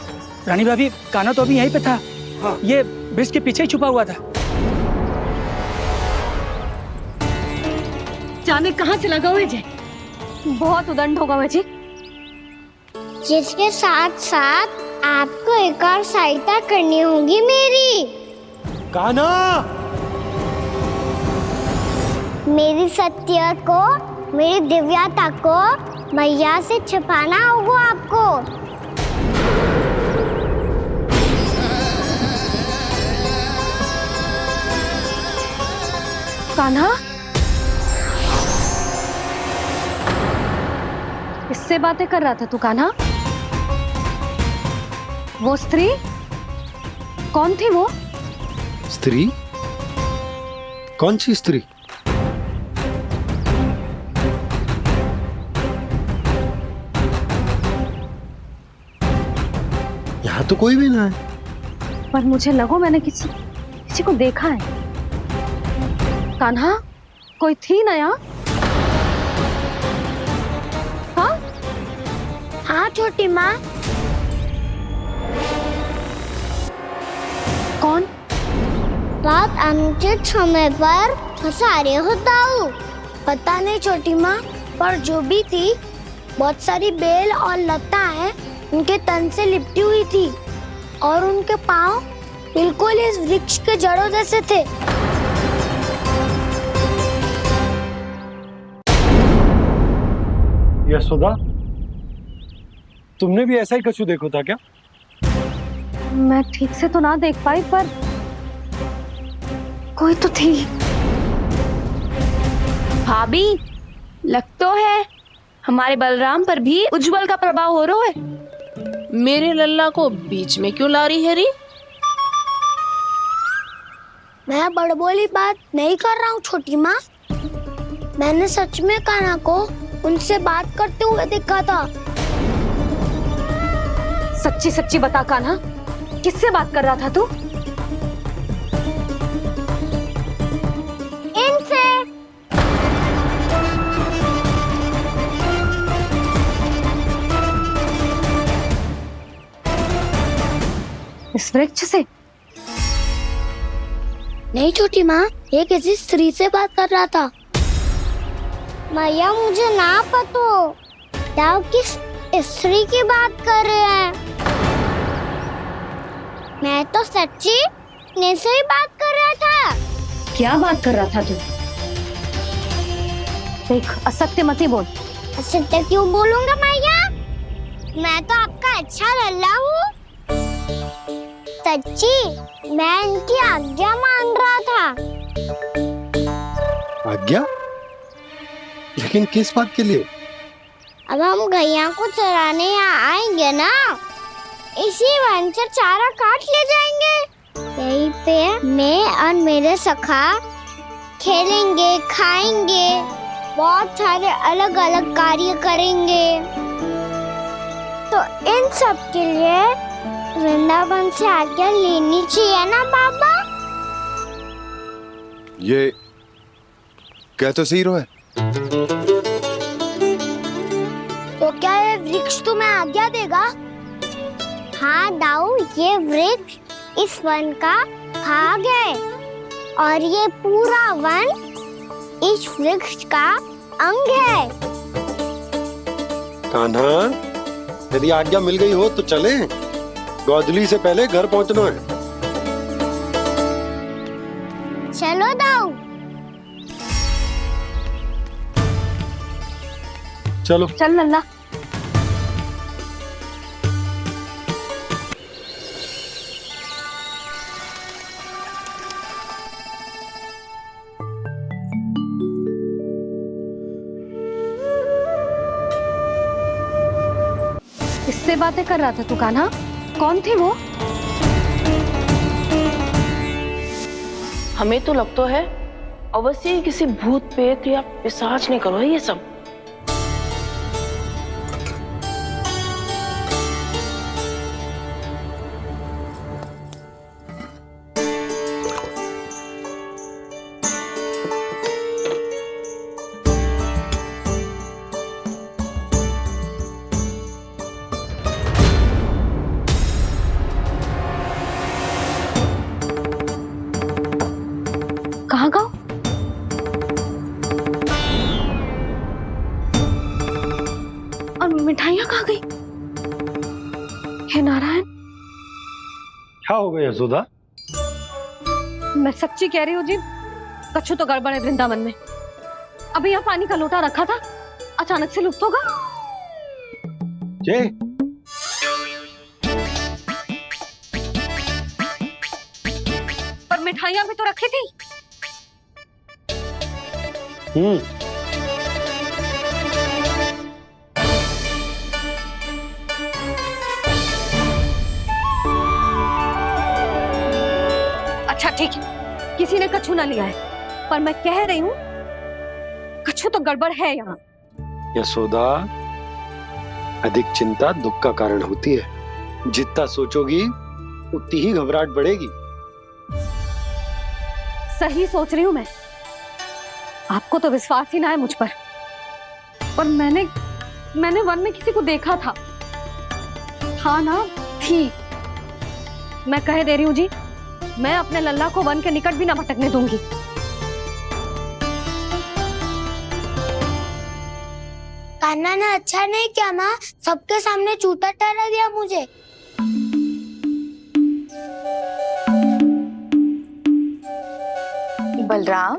रानी भाभी, कान्हा तो अभी यहीं पे था। हाँ। ये ब्रिज के पीछे ही छुपा हुआ था। जाने कहाँ चला गया वह जी? बहुत उदंड होगा वह जी। जिसके साथ साथ आपको एक और सहायता करनी होगी मेरी। कान्हा, मेरी सत्य को, मेरी दिव्यता को मैया से छिपाना होगा आपको। कान्हा, इससे बातें कर रहा था तू कान्हा? वो स्त्री कौन थी? वो स्त्री? कौन सी स्त्री? यहाँ तो कोई भी ना है। पर मुझे लगो मैंने किसी को देखा है। कान्हा, कोई थी ना यहाँ? हाँ? हाँ छोटी माँ। कौन? रात अनुचित समय पर फंसारे होता हूँ। पता नहीं छोटी माँ, पर जो भी थी, बहुत सारी बेल और लताएं उनके तन से लिपटी हुई थी और उनके पाँव बिल्कुल इस वृक्ष के जड़ों जैसे थे। यशोदा, तुमने भी ऐसा ही कछु देखो था क्या? मैं ठीक से तो ना देख पाई, पर कोई तो थी। भाभी, लग तो है हमारे बलराम पर भी उज्जवल का प्रभाव हो रहा है। मेरे लल्ला को बीच में क्यों ला रही है री? मैं बड़बोली बात नहीं कर रहा हूँ छोटी माँ। मैंने सच में कान्हा को उनसे बात करते हुए देखा था। सच्ची सच्ची बता कान्हा, किससे बात कर रहा था तू? इनसे। इस वृक्ष से? नहीं छोटी माँ, ये किसी स्त्री से बात कर रहा था। मैया मुझे ना पतो। दाऊ किस स्त्री की बात कर रहे हैं? मैं तो सच्ची ने से ही बात कर रहा था। क्या बात कर रहा था तू? देख, असत्य मत ही बोल। असत्य क्यों बोलूंगा मैया? मैं तो आपका अच्छा लल्ला हूँ। सच्ची मैं इनकी आज्ञा मान रहा था। आज्ञा? लेकिन किस बात के लिए? अब हम गैया को चराने यहाँ आएंगे ना, इसी वन से चारा काट ले जाएंगे। यहीं पे मैं और मेरे सखा खेलेंगे, खाएंगे, बहुत सारे अलग अलग कार्य करेंगे। तो इन सब के लिए वृंदावन से आज्ञा लेनी चाहिए ना बाबा? ये कह तो सही रहा है। तो क्या ये वृक्ष तुम्हें आज्ञा देगा? हाँ दाऊ, ये वृक्ष इस वन का भाग है और ये पूरा वन इस वृक्ष का अंग है। कान्हा, यदि आज्ञा मिल गई हो तो चले। गोधूली से पहले घर पहुंचना है। चलो दाऊ। चलो चल लल्ला। किससे बातें कर रहा था तू कान्हा? कौन थे वो? हमें तो लगता है अवश्य ही किसी भूत प्रेत या पिशाच ने करो है ये सब। कहाँ गाँव? और मिठाइयाँ कहाँ गई? हे नारायण! क्या हो गया यशोदा? मैं सच्ची कह रही हूँ जी, कछु तो गड़बड़ है वृंदावन में। अभी यहाँ पानी का लोटा रखा था, अचानक से लुप्त होगा। जय, पर मिठाइयाँ भी तो रखी थी। अच्छा ठीक है, किसी ने कछु ना लिया है, पर मैं कह रही हूँ कछु तो गड़बड़ है यहाँ। यशोदा, अधिक चिंता दुख का कारण होती है। जितना सोचोगी उतनी ही घबराहट बढ़ेगी। सही सोच रही हूँ मैं। आपको तो विश्वास ही ना है मुझ पर मैंने वन में किसी को देखा था। हाँ ना, थी। मैं कह दे रही हूँ जी, मैं अपने लल्ला को वन के निकट भी ना भटकने दूंगी। कान्हा ने अच्छा नहीं किया माँ, सबके सामने झूठा ठहरा दिया मुझे। बलराम,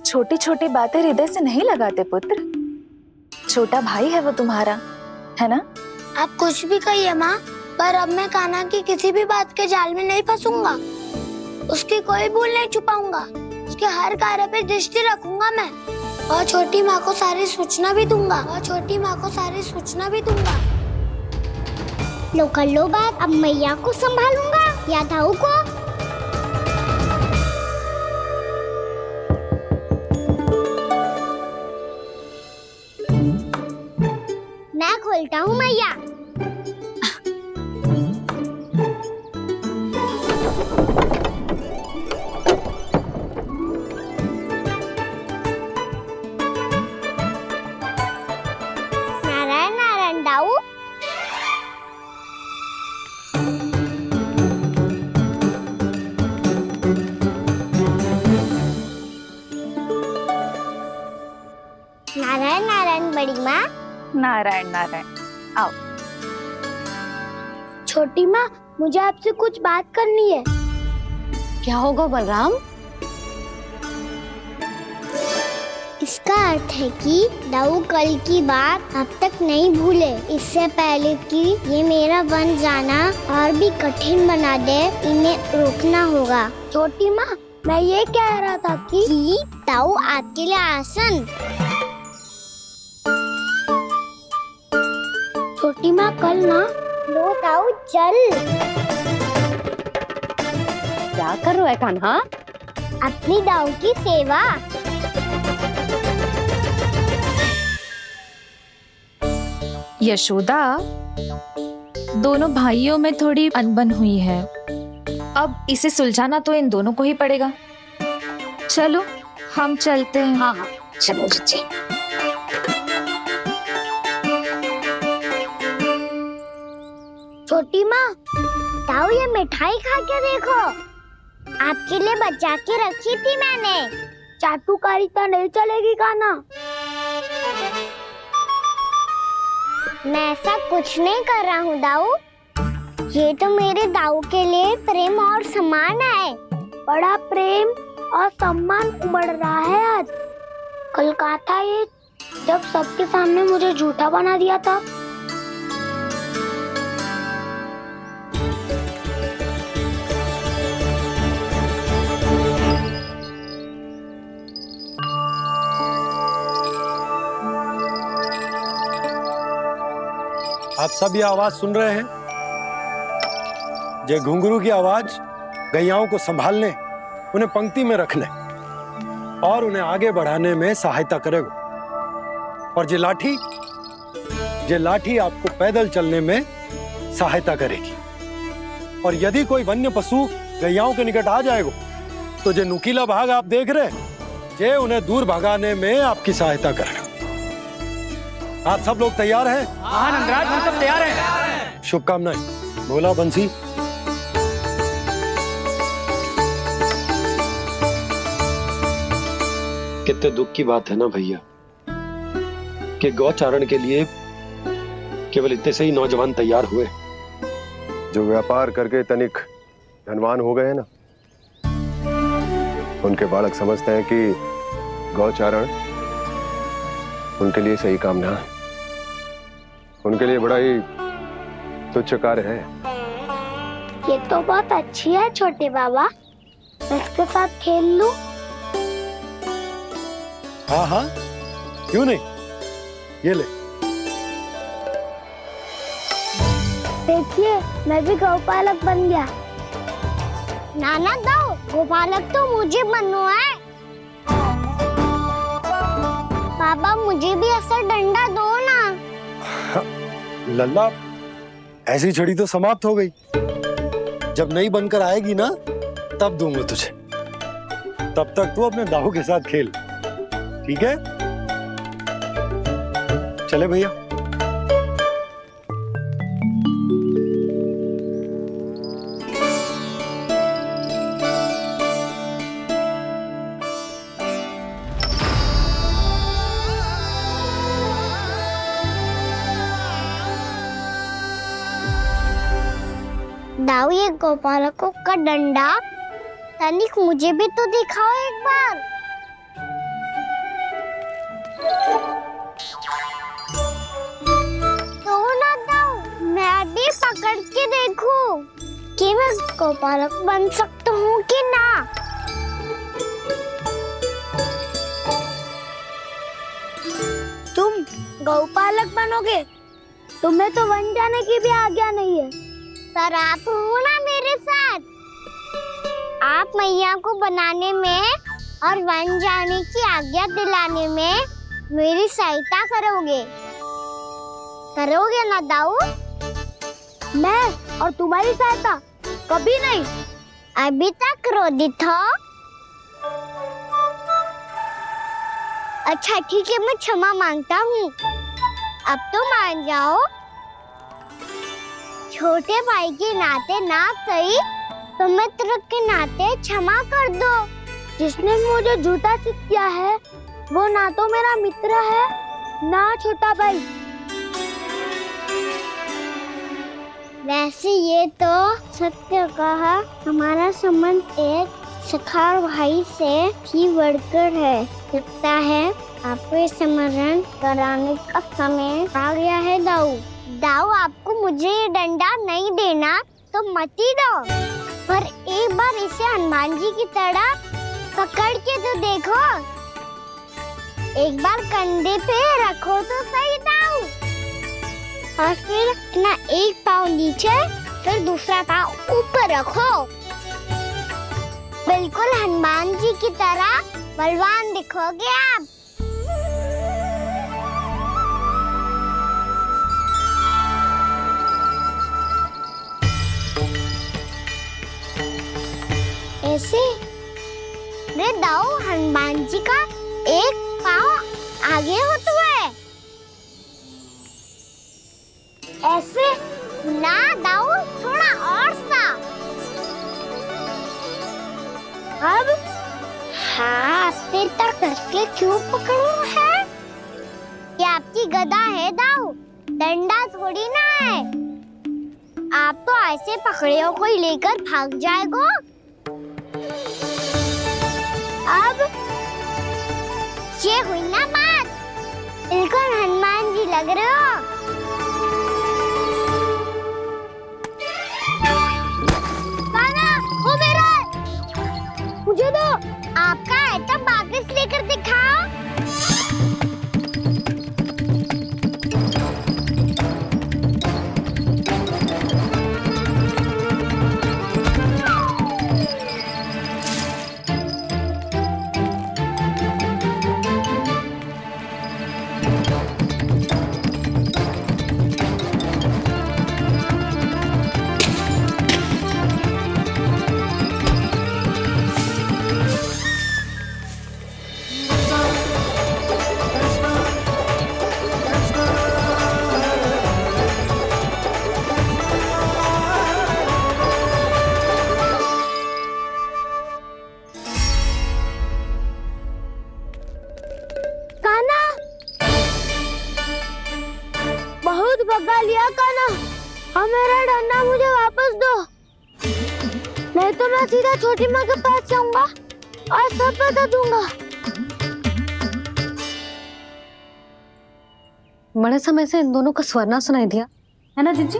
छोटी छोटी बातें हृदय से नहीं लगाते पुत्र। छोटा भाई है वो तुम्हारा, है ना? आप कुछ भी कहिए माँ, पर अब मैं कान्हा की किसी भी बात के जाल में नहीं फंसूंगा। उसकी कोई भूल नहीं छुपाऊंगा। उसके हर कार्य पे दृष्टि रखूंगा मैं, और छोटी माँ को सारी सूचना भी दूंगा। लो कर लो बात, अब मैया को संभालूंगा या दाऊ को। मैं खोलता हूँ मैया। नारायण नारायण दाऊ। नारायण नारायण बड़ी माँ, नारायण नारायण। आओ। छोटी माँ, मुझे आपसे कुछ बात करनी है। क्या होगा बलराम? इसका अर्थ है कि दाऊ कल की बात अब तक नहीं भूले। इससे पहले कि ये मेरा बन जाना और भी कठिन बना दे, इन्हें रोकना होगा। छोटी माँ, मैं ये कह रहा था कि दाऊ आपके लिए आसन। छोटी माँ, कल ना लो दाऊ, चल। क्या कर रहा है कान्हा? अपनी दाऊ की सेवा। यशोदा, दोनों भाइयों में थोड़ी अनबन हुई है। अब इसे सुलझाना तो इन दोनों को ही पड़ेगा। चलो हम चलते हैं। हाँ हाँ, चलो जी। छोटी माँ, दाऊ ये मिठाई खा के देखो। आपके लिए बचा के रखी थी मैंने। चाटुकारिता नहीं चलेगी कान्हा। मैं ऐसा कुछ नहीं कर रहा हूँ दाऊ। ये तो मेरे दाऊ के लिए प्रेम और सम्मान है। बड़ा प्रेम और सम्मान उमड़ रहा है आज। कल कहा था ये, जब सबके सामने मुझे झूठा बना दिया था। आप सब ये आवाज सुन रहे हैं? ये घुंघरू की आवाज गैयाओं को संभालने, उन्हें पंक्ति में रखने और उन्हें आगे बढ़ाने में सहायता करेगा। और ये लाठी आपको पैदल चलने में सहायता करेगी। और यदि कोई वन्य पशु गैयाओं के निकट आ जाएगा तो जो नुकीला भाग आप देख रहे हैं, ये उन्हें दूर भगाने में आपकी सहायता करेगा। आप सब लोग तैयार हैं? हाँ नंदराज, हम सब तैयार हैं। शुभकामनाएं। बोला बंसी। कितने दुख की बात है ना भैया कि गौचारण के लिए केवल इतने से ही नौजवान तैयार हुए। जो व्यापार करके तनिक धनवान हो गए ना, उनके बालक समझते हैं कि गौचारण उनके लिए सही काम ना है। उनके लिए बड़ा ही तुच्छ कार्य है। ये तो बहुत अच्छी है छोटे बाबा, मैं इसके साथ खेल लूं? हाँ हाँ, क्यों नहीं। ये ले। देखिए, मैं भी गौपालक बन गया। नाना दाऊ, गोपालक तो मुझे बनना है। पापा, मुझे भी ऐसा डंडा दो ना। लल्ला, ऐसी छड़ी तो समाप्त हो गई। जब नई बनकर आएगी ना, तब दूंगा तुझे। तब तक तू अपने दाऊ के साथ खेल, ठीक है? चले भैया। दाऊ, ये गोपालकों का डंडा तनिक मुझे भी तो दिखाओ एक बार। तो ना दाऊ, मैं भी पकड़ के देखूं कि मैं गोपालक बन सकता हूँ कि ना। तुम गौपालक बनोगे? तुम्हें तो वन जाने की भी आज्ञा नहीं है। पर आप हो ना मेरे साथ। आप मैया को बनाने में और वन जाने की आज्ञा दिलाने में मेरी सहायता करोगे ना दाऊ? मैं और तुम्हारी सहायता कभी नहीं। अभी तक क्रोधित हो? अच्छा ठीक है, मैं क्षमा मांगता हूँ। अब तो मान जाओ। छोटे भाई के नाते ना सही तो मित्र के नाते क्षमा कर दो। जिसने मुझे झूठा सिद्ध किया है वो ना तो मेरा मित्र है ना छोटा भाई। वैसे ये तो सत्य कहा, हमारा संबंध एक सखार भाई से भी बढ़कर है। लगता है आपको स्मरण कराने का समय आ गया है दाऊ। दाऊ, आपको मुझे ये डंडा नहीं देना तो मत ही दो, पर एक बार इसे हनुमान जी की तरह पकड़ के तो देखो। एक बार कंधे पे रखो तो सही दाऊ, और फिर अपना एक पाँव नीचे फिर दूसरा पाँव ऊपर रखो। बिल्कुल हनुमान जी की तरह बलवान दिखोगे आप। ऐसे रे दाऊ, हनुमान जी का एक पाँव आगे होता है। ऐसे ना दाऊ, थोड़ा और सा। अब हाथ तक करके क्यों पकड़ो है? ये आपकी गदा है दाऊ, डंडा थोड़ी ना है। आप तो ऐसे पकड़े हो कोई लेकर भाग जाएगा। अब ये हुई ना बात, बिल्कुल हनुमान जी लग रहे हो। कान्हा, वो मेरा है। मुझे दो। आपका है तो वापस लेकर दिखाओ। भगा लिया कान्हा, अब मेरा डंडा मुझे वापस दो, नहीं तो मैं सीधा छोटी माँ के पास जाऊंगा और सब बता दूंगा। बड़े समय से इन दोनों का स्वर ना सुनाई दिया, है ना जीजी?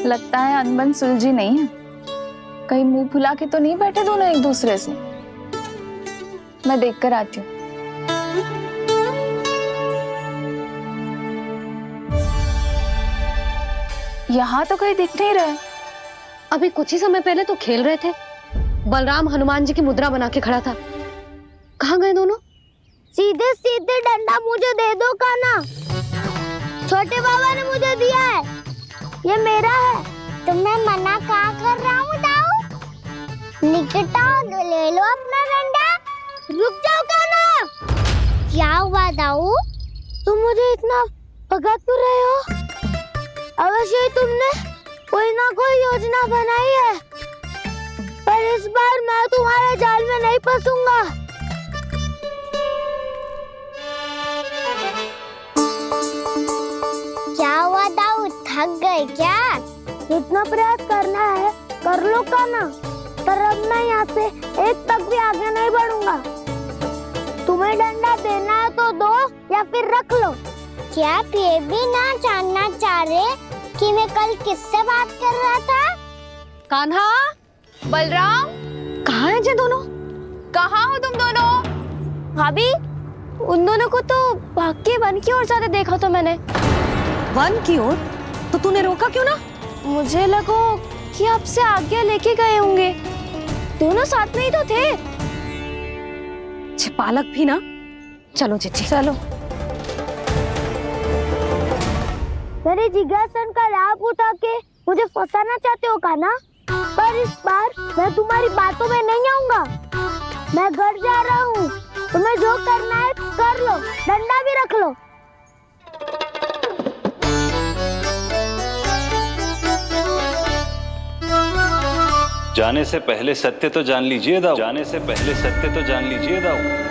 लगता है अनबन सुलझी नहीं है। कहीं मुंह फुला के तो नहीं बैठे दोनों एक दूसरे से। मैं देख कर आती हूँ। यहाँ तो कहीं दिख नहीं रहे। अभी कुछ ही समय पहले तो खेल रहे थे। बलराम हनुमान जी की मुद्रा बना के खड़ा था। कहाँ गए दोनों? सीधे सीधे डंडा मुझे दे दो कान्हा, छोटे बाबा ने मुझे दिया है, ये मेरा है। तो मैं मना कहाँ कर रहा हूँ दाऊ? निकट आओ, ले लो अपना डंडा। रुक जाओ कान्हा। क्या हुआ दाऊ? तुम मुझे इतना भगा क्यों रहे हो? अवश्य ही तुमने कोई ना कोई योजना बनाई है, पर इस बार मैं तुम्हारे जाल में नहीं फंसूंगा। क्या हुआ दाऊ, थक गए क्या? जितना प्रयास करना है कर लो कान्हा, पर अब मैं यहाँ से एक तक भी आगे नहीं बढ़ूंगा। तुम्हें डंडा देना है तो दो या फिर रख लो। क्या आप ये भी ना जानना चाह रहे कि मैं कल किससे बात कर रहा था? कान्हा, बलराम, कहाँ हैं ये दोनों? कहाँ हो तुम दोनों? भाभी, उन दोनों को तो भाग के वन की ओर जाते देखा तो मैंने। वन की ओर? तो तूने रोका क्यों ना? मुझे लगा कि आपसे आज्ञा लेके गए होंगे। दोनों साथ में ही तो थे। पालक भी ना। चलो जीजी, चलो। मेरे जिज्ञासन का लाभ उठा के मुझे फंसाना चाहते हो कान्हा? पर इस बार मैं तुम्हारी बातों में नहीं आऊंगा। मैं घर जा रहा हूँ, तुम्हें जो करना है कर लो, डंडा भी रख लो। जाने से पहले सत्य तो जान लीजिए दाऊ। जाने से पहले सत्य तो जान लीजिए दाऊ।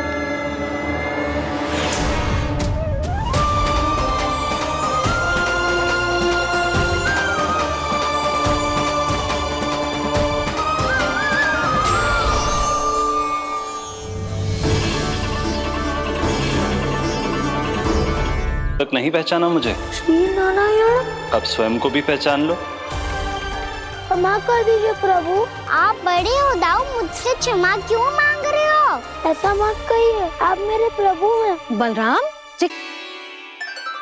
तक नहीं पहचाना मुझे? श्री नारायण। अब स्वयं को भी पहचान लो। क्षमा कर दीजिए प्रभु। आप बड़े उदाऊ, मुझसे क्षमा क्यों मांग रहे हो? ऐसा मत कहिए, आप मेरे प्रभु हैं। बलराम,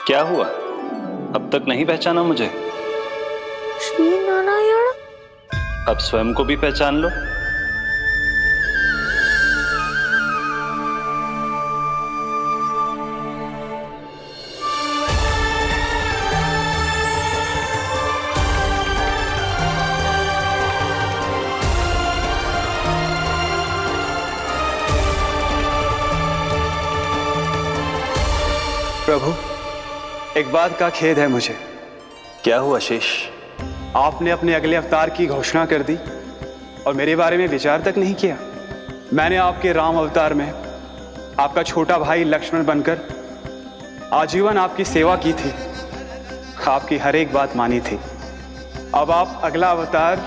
क्या हुआ? अब तक नहीं पहचाना मुझे? श्री नारायण। अब स्वयं को भी पहचान लो। प्रभु, एक बात का खेद है मुझे। क्या हुआ शेष? आपने अपने अगले अवतार की घोषणा कर दी और मेरे बारे में विचार तक नहीं किया। मैंने आपके राम अवतार में आपका छोटा भाई लक्ष्मण बनकर आजीवन आपकी सेवा की थी, आपकी हर एक बात मानी थी। अब आप अगला अवतार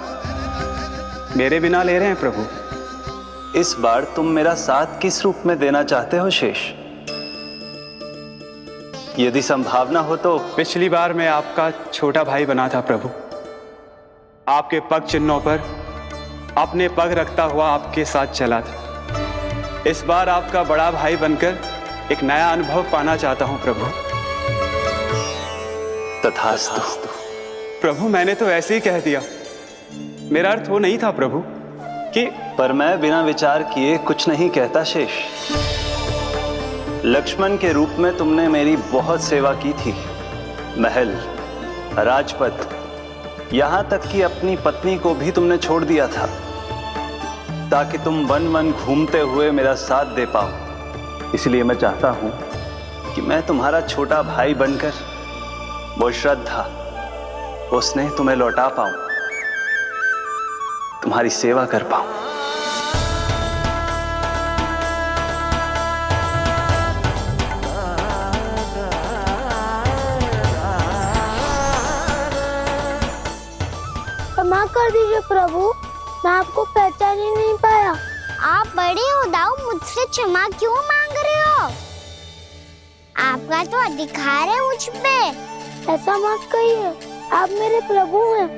मेरे बिना ले रहे हैं प्रभु। इस बार तुम मेरा साथ किस रूप में देना चाहते हो शेष? यदि संभावना हो तो। पिछली बार मैं आपका छोटा भाई बना था प्रभु, आपके पग चिन्हों पर अपने पग रखता हुआ आपके साथ चला था। इस बार आपका बड़ा भाई बनकर एक नया अनुभव पाना चाहता हूं प्रभु। तथास्तु। प्रभु, मैंने तो ऐसे ही कह दिया, मेरा अर्थ वो नहीं था प्रभु कि। पर मैं बिना विचार किए कुछ नहीं कहता शेष। लक्ष्मण के रूप में तुमने मेरी बहुत सेवा की थी। महल, राजपथ, यहां तक कि अपनी पत्नी को भी तुमने छोड़ दिया था ताकि तुम वन वन घूमते हुए मेरा साथ दे पाओ। इसलिए मैं चाहता हूं कि मैं तुम्हारा छोटा भाई बनकर वो श्रद्धा, वो स्नेह तुम्हें लौटा पाऊं, तुम्हारी सेवा कर पाऊं। क्षमा कर दीजिए प्रभु, मैं आपको पहचान ही नहीं पाया। आप बड़े उदाऊ, मुझसे क्षमा क्यों मांग रहे हो? आपका तो अधिकार है मुझ पे। ऐसा मत कहिए, आप मेरे प्रभु हैं।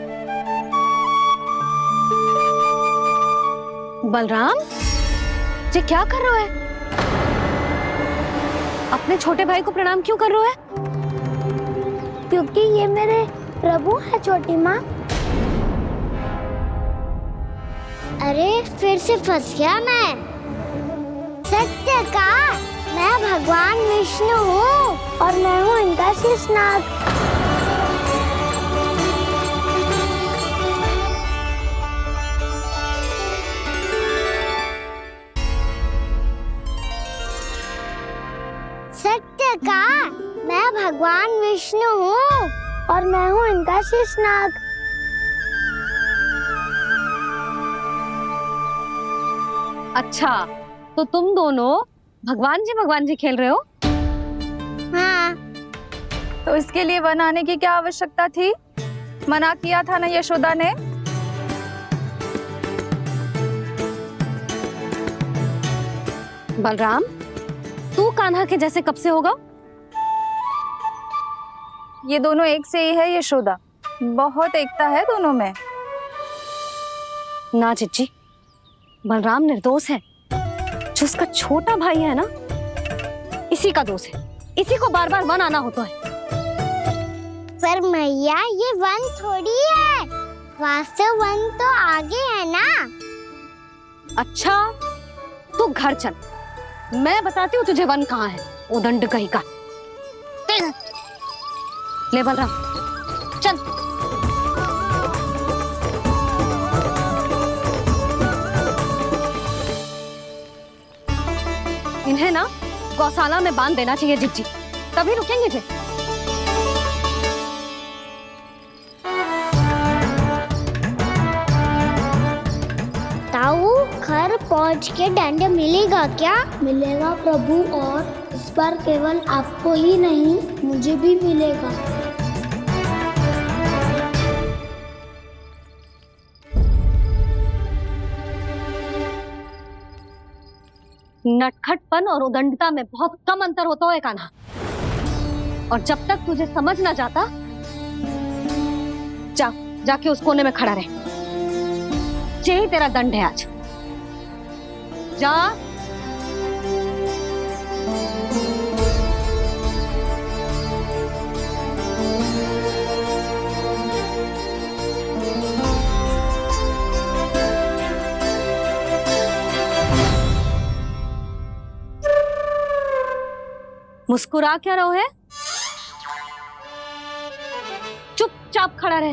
बलराम, ये क्या कर रहा है? अपने छोटे भाई को प्रणाम क्यों कर रहा है? क्योंकि ये मेरे प्रभु है छोटी माँ। अरे फिर से फंस गया मैं। सत्य का, मैं भगवान विष्णु हूँ और मैं हूँ इनका शेषनाग। सत्य का, मैं भगवान विष्णु हूँ और मैं हूँ इनका शेषनाग। अच्छा, तो तुम दोनों भगवान जी खेल रहे हो? हाँ। तो इसके लिए वन आने की क्या आवश्यकता थी? मना किया था ना यशोदा ने? बलराम, तू कान्हा के जैसे कब से होगा? ये दोनों एक से ही है यशोदा, बहुत एकता है दोनों में। ना चिच्ची, बलराम निर्दोष है। जो उसका छोटा भाई है ना, इसी का दोष है। इसी को बार बार वन आना होता है। पर मैया, ये वन थोड़ी है, वास्तव वन तो आगे है ना। अच्छा, तू घर चल, मैं बताती हूँ तुझे वन कहाँ है। उदंड कहीं का। ले बलराम, चल। इन्हें ना गौशाला में बांध देना चाहिए जिज्जी, तभी रुकेंगे जे। ताऊ, घर पहुंच के दंड मिलेगा क्या? मिलेगा प्रभु, और इस बार केवल आपको ही नहीं, मुझे भी मिलेगा। नटखटपन और उदंडता में बहुत कम अंतर होता है कान्हा। और जब तक तुझे समझ ना जाता, जाके उस कोने में खड़ा रहे। यही तेरा दंड है आज। जा। मुस्कुरा क्या रहो है? चुपचाप खड़ा रहे,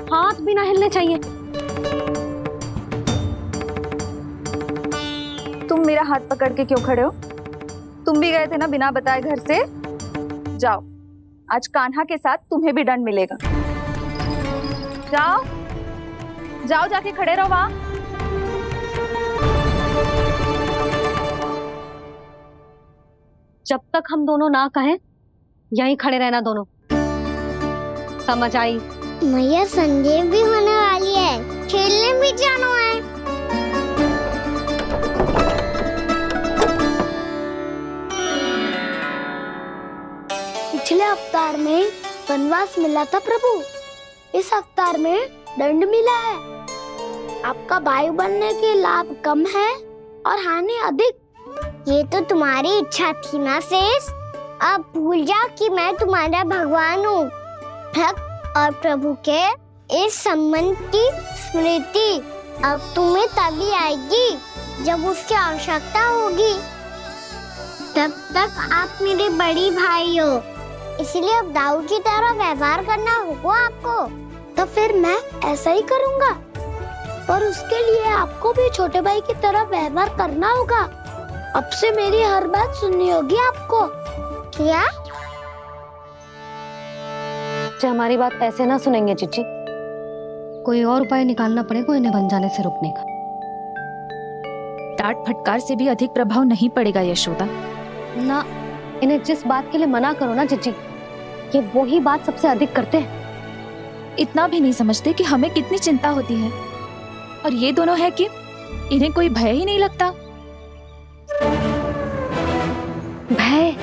हाथ भी ना हिलने चाहिए। तुम मेरा हाथ पकड़ के क्यों खड़े हो? तुम भी गए थे ना बिना बताए घर से। जाओ, आज कान्हा के साथ तुम्हें भी दंड मिलेगा। जाओ जाओ, जाके खड़े रहो वहां। जब तक हम दोनों ना कहें, यहीं खड़े रहना दोनों। समझ आई? मैया संध्या भी होने वाली है, खेलने भी जाना है। पिछले अवतार में वनवास मिला था प्रभु, इस अवतार में दंड मिला है। आपका भाई बनने के लाभ कम है और हानि अधिक। ये तो तुम्हारी इच्छा थी ना शेष। अब भूल जाओ कि मैं तुम्हारा भगवान हूँ। भक्त और प्रभु के इस संबंध की स्मृति अब तुम्हें तभी आएगी जब उसकी आवश्यकता होगी। तब तक आप मेरे बड़ी भाई हो, इसलिए अब दाऊ की तरह व्यवहार करना होगा आपको। तो फिर मैं ऐसा ही करूँगा, पर उसके लिए आपको भी छोटे भाई की तरह व्यवहार करना होगा। अब से मेरी हर बात सुननी होगी आपको। क्या? हमारी बात ऐसे ना सुनेंगे चिच्ची। कोई और उपाय निकालना पड़ेगा इन्हें बन जाने से रुकने का। डांट फटकार से भी अधिक प्रभाव नहीं पड़ेगा यशोदा। ना, इन्हें जिस बात के लिए मना करो ना चिच्ची, ये वही बात सबसे अधिक करते हैं। इतना भी नहीं समझते कि हमें कितनी चिंता होती है, और ये दोनों है कि इन्हें कोई भय ही नहीं लगता। भय?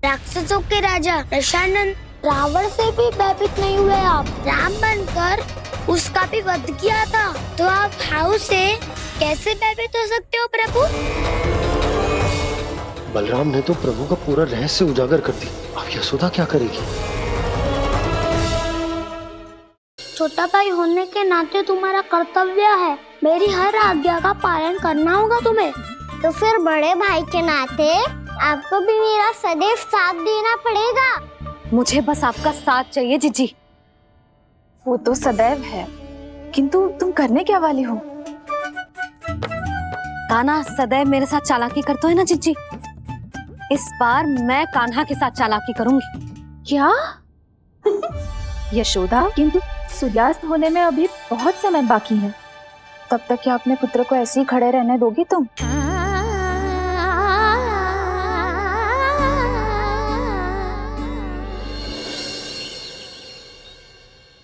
राक्षसों के राजा दशानन रावण से भी भयभीत नहीं हुए आप। राम बनकर उसका भी वध किया था, तो आप हाउ से कैसे भयभीत हो सकते हो प्रभु? बलराम ने तो प्रभु का पूरा रहस्य उजागर कर दी। अब यशोदा क्या करेगी? छोटा भाई होने के नाते तुम्हारा कर्तव्य है, मेरी हर आज्ञा का पालन करना होगा तुम्हें। तो फिर बड़े भाई के नाते आपको भी मेरा सदैव साथ देना पड़ेगा। मुझे बस आपका साथ चाहिए जीजी। वो तो सदैव है, किंतु तुम करने क्या वाली हो? कान्हा सदैव मेरे साथ चालाकी करता है ना जीजी। इस बार मैं कान्हा के साथ चालाकी करूंगी। क्या? यशोदा, किंतु सूर्यास्त होने में अभी बहुत समय बाकी है। तब तक क्या अपने पुत्र को ऐसे ही खड़े रहने दोगी तुम?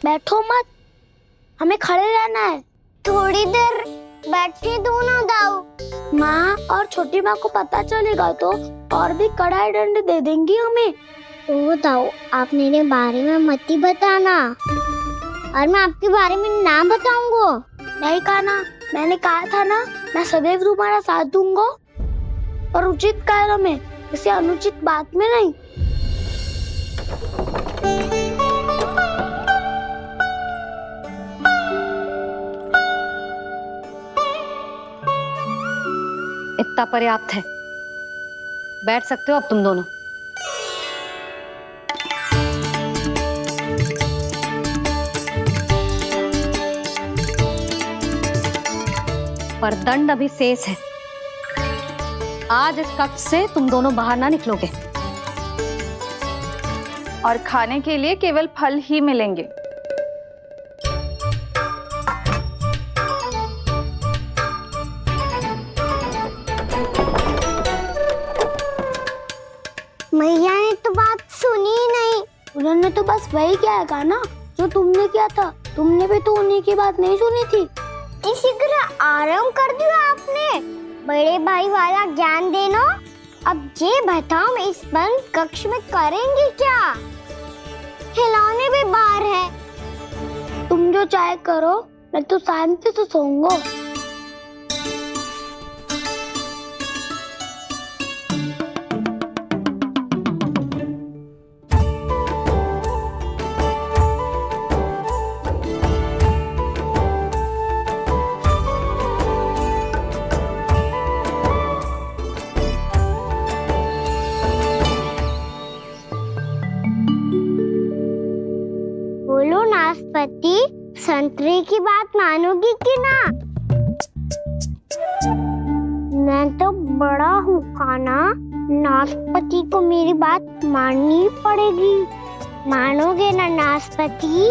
बैठो मत, हमें खड़े रहना है। थोड़ी देर बैठे दो ना दाऊ। माँ और छोटी माँ को पता चलेगा तो और भी कड़ा दंड दे देंगी हमें। ओ दाऊ, आप मेरे बारे में मत ही बताना, और मैं आपके बारे में ना बताऊंगा। नहीं कान्हा, मैंने कहा था ना, मैं सदैव तुम्हारा साथ दूंगा, और उचित कार्य में, किसी अनुचित बात में नहीं। इतना पर्याप्त है, बैठ सकते हो अब तुम दोनों। पर दंड अभी शेष है। आज इस कक्ष से तुम दोनों बाहर ना निकलोगे, और खाने के लिए केवल फल ही मिलेंगे। मैया ने तो बात सुनी ही नहीं। उन्होंने तो बस वही किया है ना जो तुमने किया था। तुमने भी तो उन्हीं की बात नहीं सुनी थी। इसी तरह आराम कर दिया आपने। बड़े भाई वाला ज्ञान देना। अब ये बताओ इस बंद कक्ष में करेंगे क्या? खिलौने भी बाहर है। तुम जो चाहे करो, मैं तो शांति से सोऊंगा। बोलो नाशपाती, संतरे की बात मानोगी कि ना? मैं तो बड़ा हूँ कान्हा, नाशपाती को मेरी बात माननी पड़ेगी। मानोगे ना नाशपाती?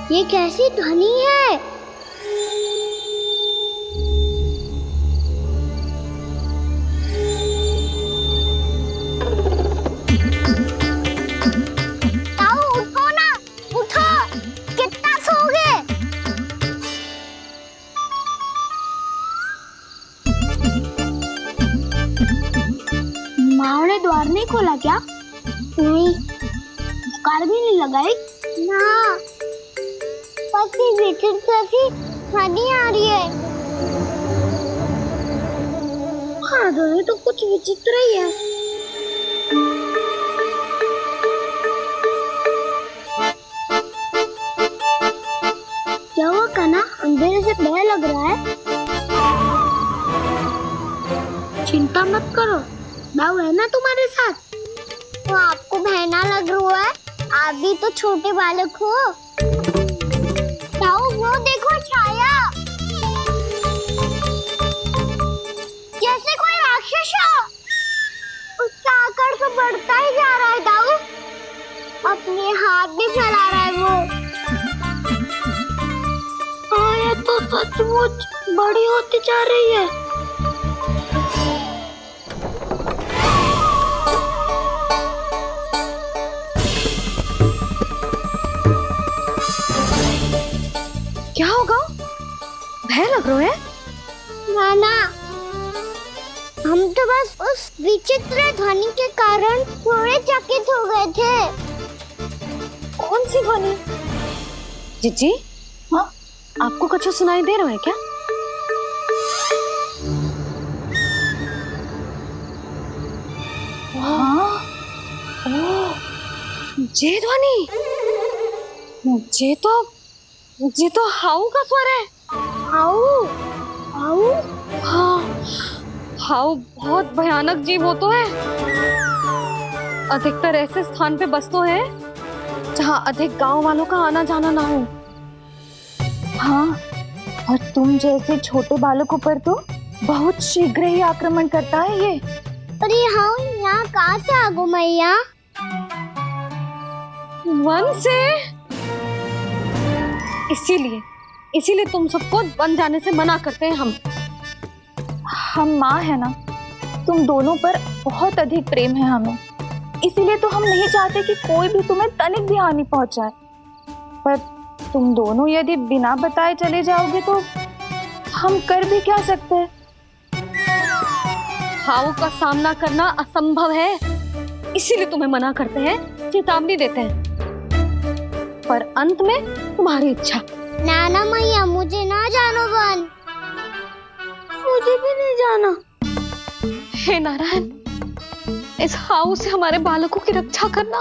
ये कैसी ध्वनि है? ताऊ उठो ना, उठो। कितना सोओगे? माँ ने द्वार नहीं खोला क्या? नहीं। कार भी नहीं लगाई? ना, पसी विचित्र सी ध्वनि आ रही है। हाँ, ध्वनि तो कुछ विचित्र ही है। क्या हुआ कान्हा, अंधेरे से भय लग रहा है? चिंता मत करो, दाऊ है ना तुम्हारे साथ। तो आपको बहना लग रहा है? आप भी तो छोटे बालक हो। ताऊ वो देखो छाया, जैसे कोई राक्षस हो। उसका आकार तो बढ़ता ही जा रहा है ताऊ। अपने हाथ भी फैला रहा है वो। हाँ, ये तो सचमुच बड़ी होती जा रही है। क्या होगा? भय लग रहा है? नाना, हम तो बस उस विचित्र ध्वनि के कारण थोड़े चकित हो गए थे। कौन सी ध्वनि? जीजी, हाँ, आपको कुछ सुनाई दे रहा है क्या? हाँ, ओह, ये ध्वनि, ये तो हाउ का स्वर है। हाउ? हाउ? हाँ, हाउ बहुत भयानक जीव हो तो है। अधिकतर ऐसे स्थान पे बसते हैं जहाँ अधिक गांव वालों का आना जाना ना हो। हाँ, और तुम जैसे छोटे बालकों पर तो बहुत शीघ्र ही आक्रमण करता है ये। अरे हाँ, यहाँ कहाँ से आ गो मैया? वन से। इसीलिए तुम सबको वन जाने से मना करते हैं हम माँ है ना, तुम दोनों पर बहुत अधिक प्रेम है हमें, इसीलिए तो हम नहीं चाहते कि कोई भी तुम्हें तनिक भी हानि पहुंचाए। पर तुम दोनों यदि बिना बताए चले जाओगे तो हम कर भी क्या सकते हैं? हाउ का सामना करना असंभव है, इसीलिए तुम्हें मना करते हैं, चेतावनी देते हैं। पर अंत में तुम्हारी इच्छा। नाना मैया, मुझे ना जानो वन। मुझे भी नहीं जाना। हे नारायण, इस हाउ से हमारे बालकों की रक्षा करना।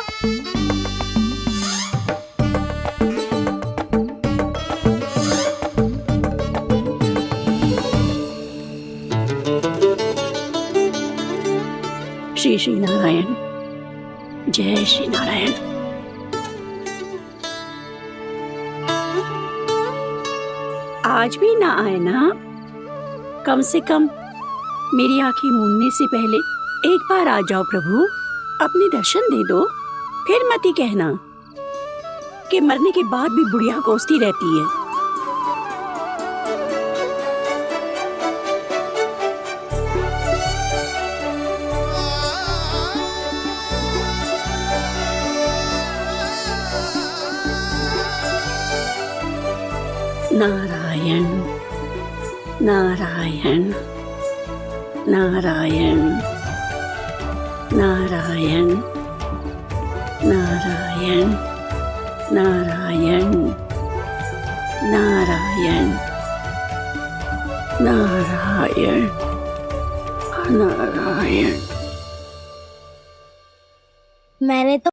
श्री श्री नारायण, जय श्री नारायण। आज भी ना आए ना? कम से कम मेरी आंखें मूंदने से पहले एक बार आ जाओ प्रभु, अपने दर्शन दे दो, फिर मत ही कहना। कि मरने के बाद भी बुढ़िया कोसती रहती है। नारायण नारायण नारायण नारायण नारायण नारायण नारायण नारायण नारायण। मैंने तो